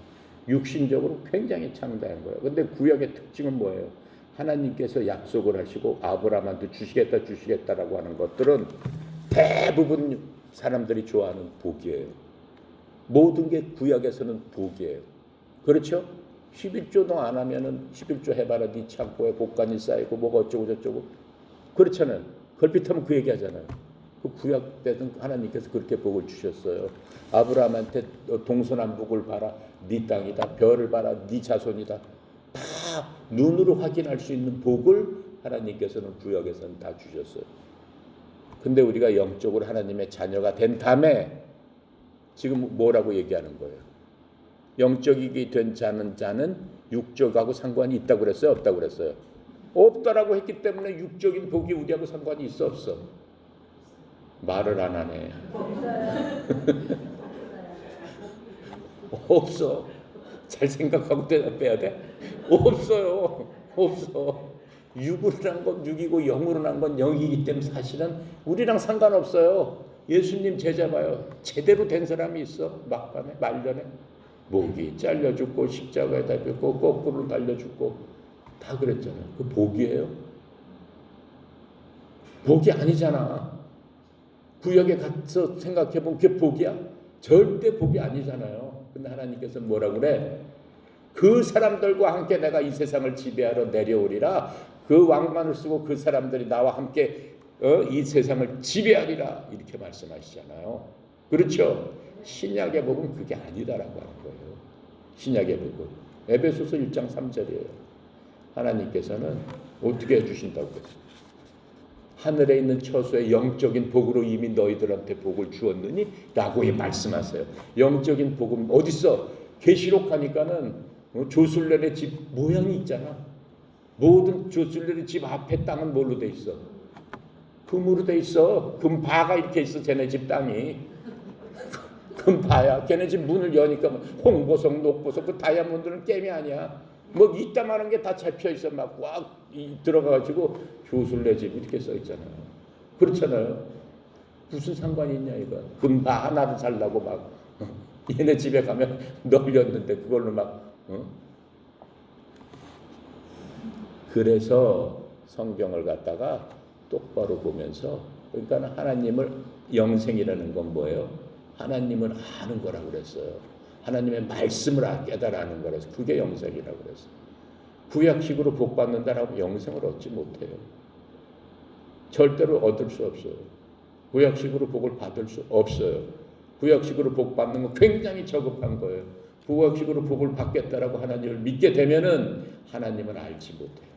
육신적으로 굉장히 창대한 거예요. 근데 구약의 특징은 뭐예요? 하나님께서 약속을 하시고 아브라함한테 주시겠다라고 하는 것들은 대부분 사람들이 좋아하는 복이에요. 모든 게 구약에서는 복이에요. 그렇죠? 11조도 안 하면은 11조 해봐라 네 창고에 복간이 쌓이고 뭐가 어쩌고 저쩌고 그렇잖아요. 걸핏하면 그 얘기 하잖아요. 그 구약 때는 하나님께서 그렇게 복을 주셨어요. 아브라함한테 동서남북을 봐라 네 땅이다. 별을 봐라 네 자손이다. 다 눈으로 확인할 수 있는 복을 하나님께서는 구약에서는 다 주셨어요. 근데 우리가 영적으로 하나님의 자녀가 된 다음에 지금 뭐라고 얘기하는 거예요? 영적이게 된 자는 육적하고 상관이 있다고 그랬어요? 없다고 그랬어요? 없다라고 했기 때문에 육적인 복이 우리하고 상관이 있어? 없어? 말을 안 하네. 없어. 잘 생각하고 빼야 돼? 없어요. 없어. 육으로 난 건 육이고 영으로 난 건 영이기 때문에 사실은 우리랑 상관없어요. 예수님 제자 봐요. 제대로 된 사람이 있어. 막판에 말년에 목이 잘려 죽고 십자가에다 빗고 거꾸로 달려 죽고 다 그랬잖아요. 그 복이에요? 복이 아니잖아. 구약에 가서 생각해보면 그게 복이야? 절대 복이 아니잖아요. 근데 하나님께서 뭐라고 그래? 그 사람들과 함께 내가 이 세상을 지배하러 내려오리라. 그 왕관을 쓰고 그 사람들이 나와 함께 이 세상을 지배하리라. 이렇게 말씀하시잖아요. 그렇죠? 신약의 복은 그게 아니다라고 하는 거예요. 신약의 복은. 에베소서 1장 3절이에요. 하나님께서는 어떻게 해주신다고 했어요? 하늘에 있는 처소의 영적인 복으로 이미 너희들한테 복을 주었느니 라고 말씀하세요. 영적인 복은 어딨어? 계시록 하니까는 조술렐의 집 모양이 있잖아. 모든 조술렐의 집 앞에 땅은 뭘로 돼 있어? 금으로 돼 있어. 금바가 이렇게 있어. 쟤네 집 땅이 금바야. 걔네 집 문을 여니까 홍보석, 녹보석, 그 다이아몬드는 게임이 아니야. 뭐 이따만한 게 다 잡혀 있어. 막 꽉 들어가가지고 조술래 집 이렇게 써 있잖아요. 그렇잖아요. 무슨 상관이 있냐 이거. 금바 하나를 살라고 막 얘네 집에 가면 널렸는데 그걸로 막 그래서 성경을 갖다가 똑바로 보면서 그러니까 하나님을 영생이라는 건 뭐예요? 하나님을 아는 거라고 그랬어요. 하나님의 말씀을 깨달아는 거라서 그게 영생이라고 그랬어요. 구약식으로 복 받는다라고 영생을 얻지 못해요. 절대로 얻을 수 없어요. 구약식으로 복을 받을 수 없어요. 구약식으로 복 받는 건 굉장히 저급한 거예요. 구약식으로 복을 받겠다라고 하나님을 믿게 되면은 하나님을 알지 못해요.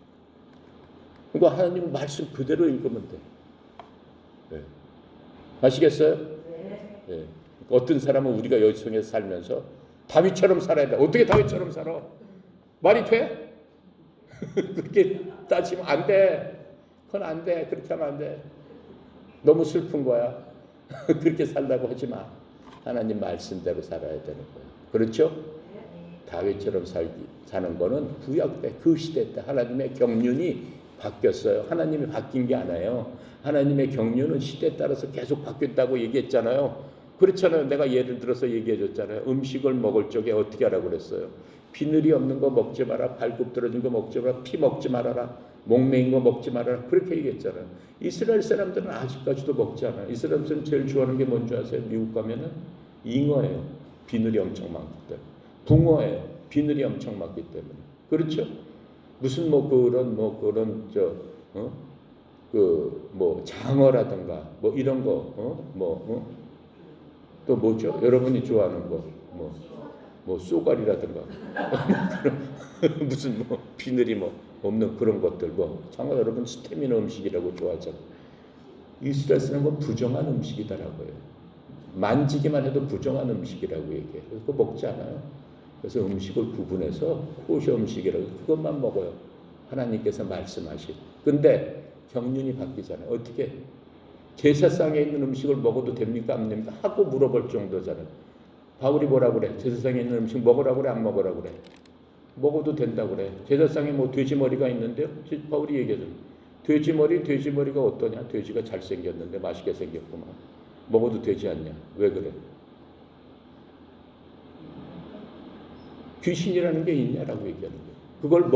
그러니까 하나님 말씀 그대로 읽으면 돼. 네. 아시겠어요? 네. 어떤 사람은 우리가 여기서 살면서 다윗처럼 살아야 돼. 어떻게 다윗처럼 살아? 말이 돼? 그렇게 따지면 안 돼. 그건 안 돼. 그렇게 하면 안 돼. 너무 슬픈 거야. 그렇게 살라고 하지 마. 하나님 말씀대로 살아야 되는 거야. 그렇죠? 다윗처럼 사는 거는 구약 때, 그 시대 때 하나님의 경륜이 바뀌었어요. 하나님이 바뀐 게 아니에요. 하나님의 경륜은 시대에 따라서 계속 바뀌었다고 얘기했잖아요. 그렇잖아요. 내가 예를 들어서 얘기해 줬잖아요. 음식을 먹을 적에 어떻게 하라고 그랬어요? 비늘이 없는 거 먹지 마라. 발굽 떨어진 거 먹지 마라. 피 먹지 말아라. 목매인 거 먹지 말아라. 그렇게 얘기했잖아요. 이스라엘 사람들은 아직까지도 먹지 않아요. 이스라엘 사람들은 제일 좋아하는 게 뭔지 아세요? 미국 가면은 잉어예요. 비늘이 엄청 많기 때문에. 붕어예요. 비늘이 엄청 많기 때문에. 그렇죠? 무슨 장어라든가 뭐 이런 거 또 뭐죠? 여러분이 좋아하는 거 쏘가리라든가 무슨 비늘이 없는 그런 것들 장어 여러분 스테미너 음식이라고 좋아하잖아요. 이스라엘 사람은 부정한 음식이다라고요. 만지기만 해도 부정한 음식이라고 얘기해요. 그래서 그거 먹지 않아요. 그래서 음식을 구분해서 코셔 음식이라고 그것만 먹어요. 하나님께서 말씀하신. 근데 경륜이 바뀌잖아요. 어떻게? 제사상에 있는 음식을 먹어도 됩니까? 안 됩니까? 하고 물어볼 정도잖아요. 바울이 뭐라고 그래? 제사상에 있는 음식 먹으라고 그래? 안 먹으라고 그래? 먹어도 된다고 그래. 제사상에 돼지머리가 있는데요. 바울이 얘기하잖아요. 돼지머리가 어떠냐? 돼지가 잘생겼는데 맛있게 생겼구만. 먹어도 되지 않냐? 왜 그래? 귀신이라는 게 있냐라고 얘기하는 거예요. 그걸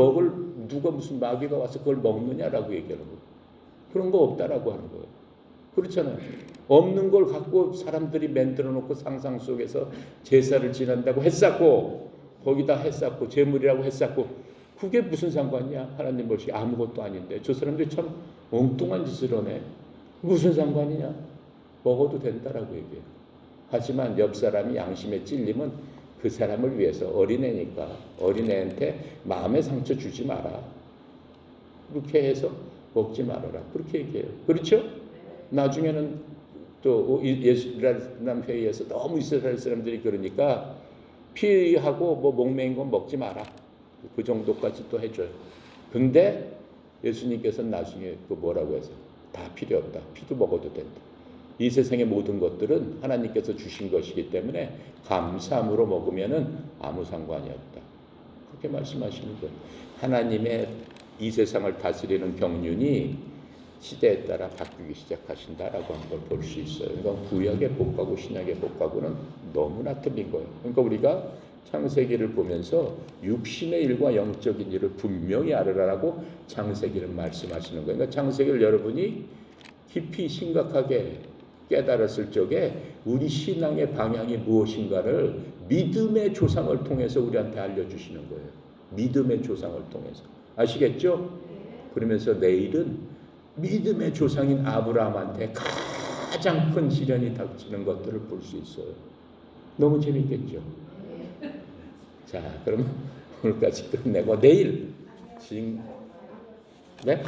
누가 무슨 마귀가 와서 그걸 먹느냐라고 얘기하는 거예요. 그런 거 없다라고 하는 거예요. 그렇잖아요. 없는 걸 갖고 사람들이 만들어 놓고 상상 속에서 제사를 지낸다고 했었고 거기다 했었고 제물이라고 했었고 그게 무슨 상관이야? 하나님 보시기 아무것도 아닌데 저 사람들이 참 엉뚱한 짓을 하네. 무슨 상관이냐? 먹어도 된다라고 얘기해요. 하지만 옆 사람이 양심에 찔리면 그 사람을 위해서 어린애니까 어린애한테 마음의 상처 주지 마라. 그렇게 해서 먹지 말아라. 그렇게 얘기해요. 그렇죠? 나중에는 또 이스라엘 회의에서 너무 이스라엘 사람들이 그러니까 피하고 목매인 건 먹지 마라. 그 정도까지 또 해줘요. 근데 예수님께서는 나중에 뭐라고 해서 다 필요 없다. 피도 먹어도 된다. 이 세상의 모든 것들은 하나님께서 주신 것이기 때문에 감사함으로 먹으면은 아무 상관이 없다. 그렇게 말씀하시는 거예요. 하나님의 이 세상을 다스리는 경륜이 시대에 따라 바뀌기 시작하신다라고 한 걸 볼 수 있어요. 그러니까 구약의 복하고 신약의 복하고는 너무나 틀린 거예요. 그러니까 우리가 창세기를 보면서 육신의 일과 영적인 일을 분명히 알으라고 창세기를 말씀하시는 거예요. 그러니까 창세기를 여러분이 깊이 심각하게 깨달았을 적에 우리 신앙의 방향이 무엇인가를 믿음의 조상을 통해서 우리한테 알려주시는 거예요. 믿음의 조상을 통해서. 아시겠죠? 그러면서 내일은 믿음의 조상인 아브라함한테 가장 큰 시련이 닥치는 것들을 볼 수 있어요. 너무 재밌겠죠? 자, 그럼 오늘까지 끝내고 내일 네?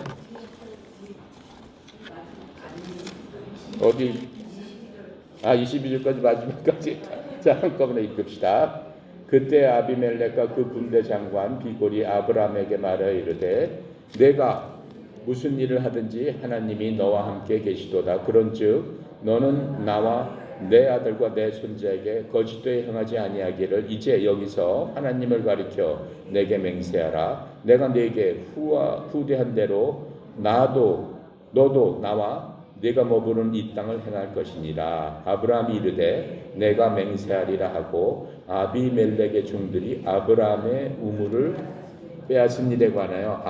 어디 22절까지 마지막까지 자 한꺼번에 읽읍시다. 그때 아비멜렉과 그 군대 장관 비골이 아브라함에게 말하여 이르되 내가 무슨 일을 하든지 하나님이 너와 함께 계시도다. 그런즉 너는 나와 내 아들과 내 손자에게 거짓되이 행하지 아니하기를 이제 여기서 하나님을 가리켜 내게 맹세하라. 내가 네게 후대한 대로 너도 나와 네가 머무는 이 땅을 행할 것이니라. 아브라함이 이르되 내가 맹세하리라 하고 아비멜렉의 종들이 아브라함의 우물을 빼앗은 일에 관하여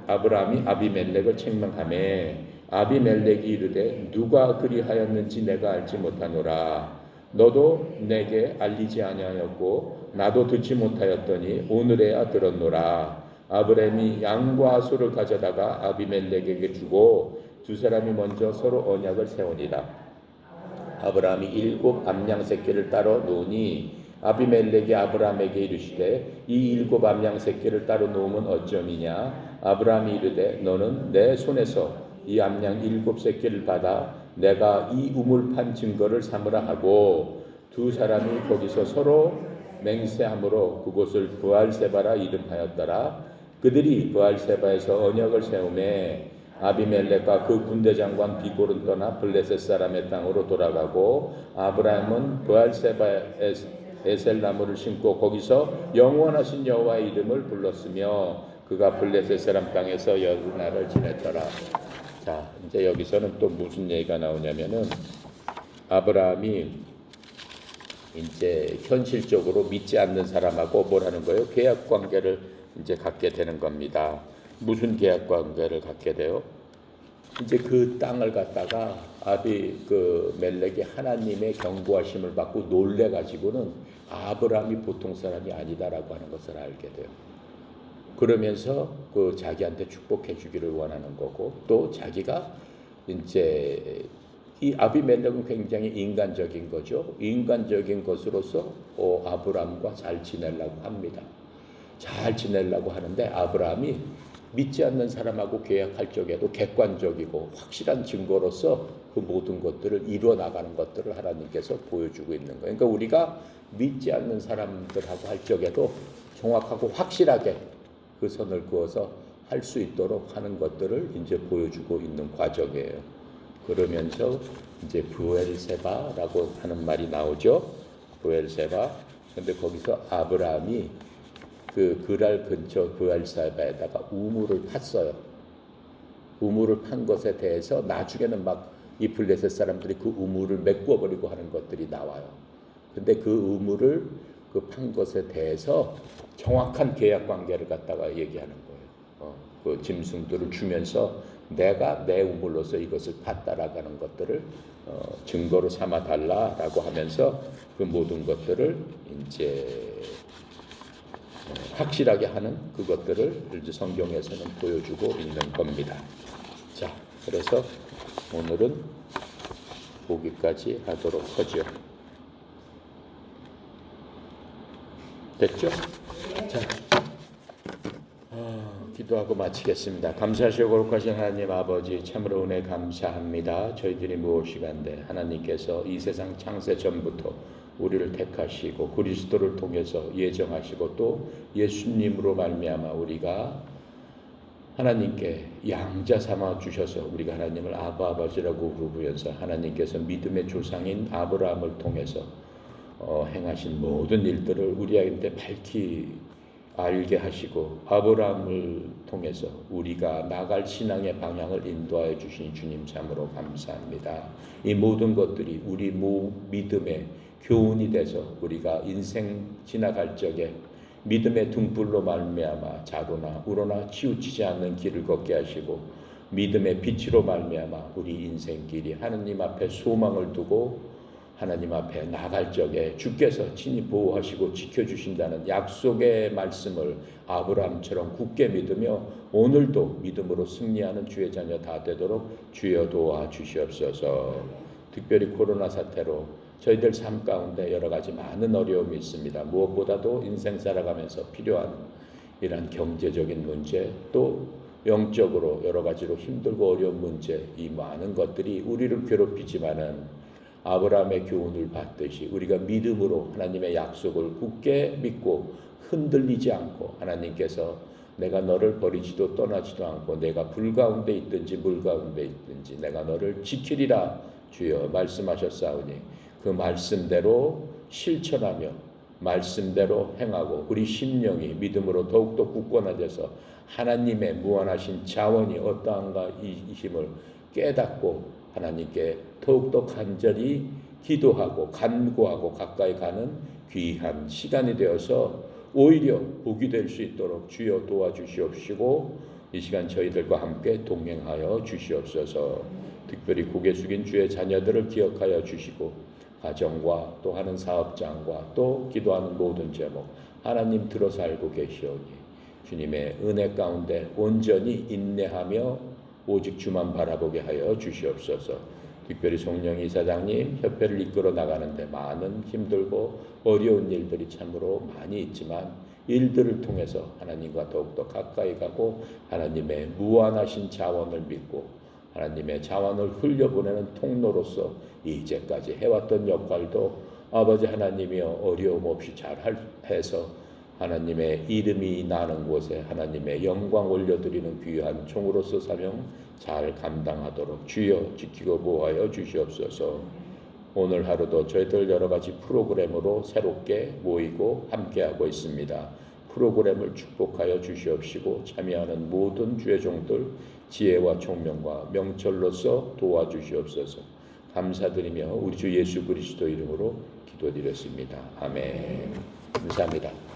아브라함이 아비멜렉을 책망하매 아비멜렉이 이르되 누가 그리하였는지 내가 알지 못하노라. 너도 내게 알리지 아니하였고 나도 듣지 못하였더니 오늘에야 들었노라. 아브라함이 양과 소를 가져다가 아비멜렉에게 주고 두 사람이 먼저 서로 언약을 세우니라. 아브라함이 7 암양 새끼를 따로 놓으니 아비멜렉이 아브라함에게 이르시되 이 7 암양 새끼를 따로 놓으면 어쩌미냐. 아브라함이 이르되 너는 내 손에서 이 암양 7 새끼를 받아 내가 이 우물 판 증거를 삼으라 하고 두 사람이 거기서 서로 맹세함으로 그곳을 브알세바라 이름하였더라. 그들이 브알세바에서 언약을 세우매 아비멜렉과 그 군대 장관 비골은 떠나 블레셋 사람의 땅으로 돌아가고 아브라함은 브알세바에 에셀나무를 심고 거기서 영원하신 여호와의 이름을 불렀으며 그가 블레셋 사람 땅에서 여느 지냈더라. 자, 이제 여기서는 또 무슨 얘기가 나오냐면은 아브라함이 이제 현실적으로 믿지 않는 사람하고 뭐라는 거예요? 계약 관계를 이제 갖게 되는 겁니다. 무슨 계약 관계를 갖게 돼요? 이제 그 땅을 갖다가 멜렉이 하나님의 경고하심을 받고 놀래 가지고는 아브라함이 보통 사람이 아니다라고 하는 것을 알게 돼요. 그러면서 그 자기한테 축복해 주기를 원하는 거고 또 자기가 이제 이 아비멜렉은 굉장히 인간적인 거죠. 인간적인 것으로서 아브라함과 잘 지내려고 합니다. 잘 지내려고 하는데 아브라함이 믿지 않는 사람하고 계약할 적에도 객관적이고 확실한 증거로서 그 모든 것들을 이루어 나가는 것들을 하나님께서 보여주고 있는 거예요. 그러니까 우리가 믿지 않는 사람들하고 할 적에도 정확하고 확실하게 그 선을 그어서 할 수 있도록 하는 것들을 이제 보여주고 있는 과정이에요. 그러면서 이제 브엘세바라고 하는 말이 나오죠. 브엘세바. 근데 거기서 아브라함이 그 그랄 근처 브엘세바에다가 우물을 팠어요. 우물을 판 것에 대해서 나중에는 막 이 블레셋 사람들이 그 우물을 메꾸어 버리고 하는 것들이 나와요. 근데 그 우물을 그 판 것에 대해서 정확한 계약 관계를 갖다가 얘기하는 거예요. 그 짐승들을 주면서 내가 내 우물로서 이것을 팠다라고 하는 것들을 증거로 삼아 달라라고 하면서 그 모든 것들을 이제 확실하게 하는 그것들을 이제 성경에서는 보여주고 있는 겁니다. 자, 그래서 오늘은 보기까지 하도록 하죠. 됐죠? 자, 기도하고 마치겠습니다. 감사하시고 거룩하신 하나님 아버지 참으로 은혜 감사합니다. 저희들이 무엇이간데 하나님께서 이 세상 창세 전부터 우리를 택하시고 그리스도를 통해서 예정하시고 또 예수님으로 말미암아 우리가 하나님께 양자 삼아 주셔서 우리가 하나님을 아버지라고 부르면서 하나님께서 믿음의 조상인 아브라함을 통해서 행하신 모든 일들을 우리한테 밝히 알게 하시고 아브라함을 통해서 우리가 나갈 신앙의 방향을 인도하여 주신 주님 참으로 감사합니다. 이 모든 것들이 우리 믿음의 교훈이 돼서 우리가 인생 지나갈 적에 믿음의 등불로 말미암아 자로나 우로나 치우치지 않는 길을 걷게 하시고 믿음의 빛으로 말미암아 우리 인생길이 하느님 앞에 소망을 두고 하나님 앞에 나갈 적에 주께서 친히 보호하시고 지켜주신다는 약속의 말씀을 아브라함처럼 굳게 믿으며 오늘도 믿음으로 승리하는 주의 자녀 다 되도록 주여 도와주시옵소서. 특별히 코로나 사태로 저희들 삶 가운데 여러 가지 많은 어려움이 있습니다. 무엇보다도 인생 살아가면서 필요한 이런 경제적인 문제, 또 영적으로 여러 가지로 힘들고 어려운 문제, 이 많은 것들이 우리를 괴롭히지만은 아브라함의 교훈을 받듯이 우리가 믿음으로 하나님의 약속을 굳게 믿고 흔들리지 않고 하나님께서 내가 너를 버리지도 떠나지도 않고 내가 불 가운데 있든지 물 가운데 있든지 내가 너를 지키리라 주여 말씀하셨사오니 그 말씀대로 실천하며 말씀대로 행하고 우리 심령이 믿음으로 더욱더 굳건해져서 하나님의 무한하신 자원이 어떠한가 이 힘을 깨닫고 하나님께 더욱더 간절히 기도하고 간구하고 가까이 가는 귀한 시간이 되어서 오히려 복이 될 수 있도록 주여 도와주시옵시고 이 시간 저희들과 함께 동행하여 주시옵소서. 특별히 고개 숙인 주의 자녀들을 기억하여 주시고 가정과 또 하는 사업장과 또 기도하는 모든 제목 하나님 들어서 알고 계시오니 주님의 은혜 가운데 온전히 인내하며 오직 주만 바라보게 하여 주시옵소서. 특별히 송영희 이사장님 협회를 이끌어 나가는데 많은 힘들고 어려운 일들이 참으로 많이 있지만 일들을 통해서 하나님과 더욱더 가까이 가고 하나님의 무한하신 자원을 믿고 하나님의 자원을 흘려보내는 통로로서 이제까지 해왔던 역할도 아버지 하나님이여 어려움 없이 잘 해서 하나님의 이름이 나는 곳에 하나님의 영광 올려드리는 귀한 종으로서 사명 잘 감당하도록 주여 지키고 보호하여 주시옵소서. 오늘 하루도 저희들 여러 가지 프로그램으로 새롭게 모이고 함께하고 있습니다. 프로그램을 축복하여 주시옵시고 참여하는 모든 주의 종들 지혜와 총명과 명철로서 도와주시옵소서. 감사드리며 우리 주 예수 그리스도 이름으로 기도드렸습니다. 아멘. 감사합니다.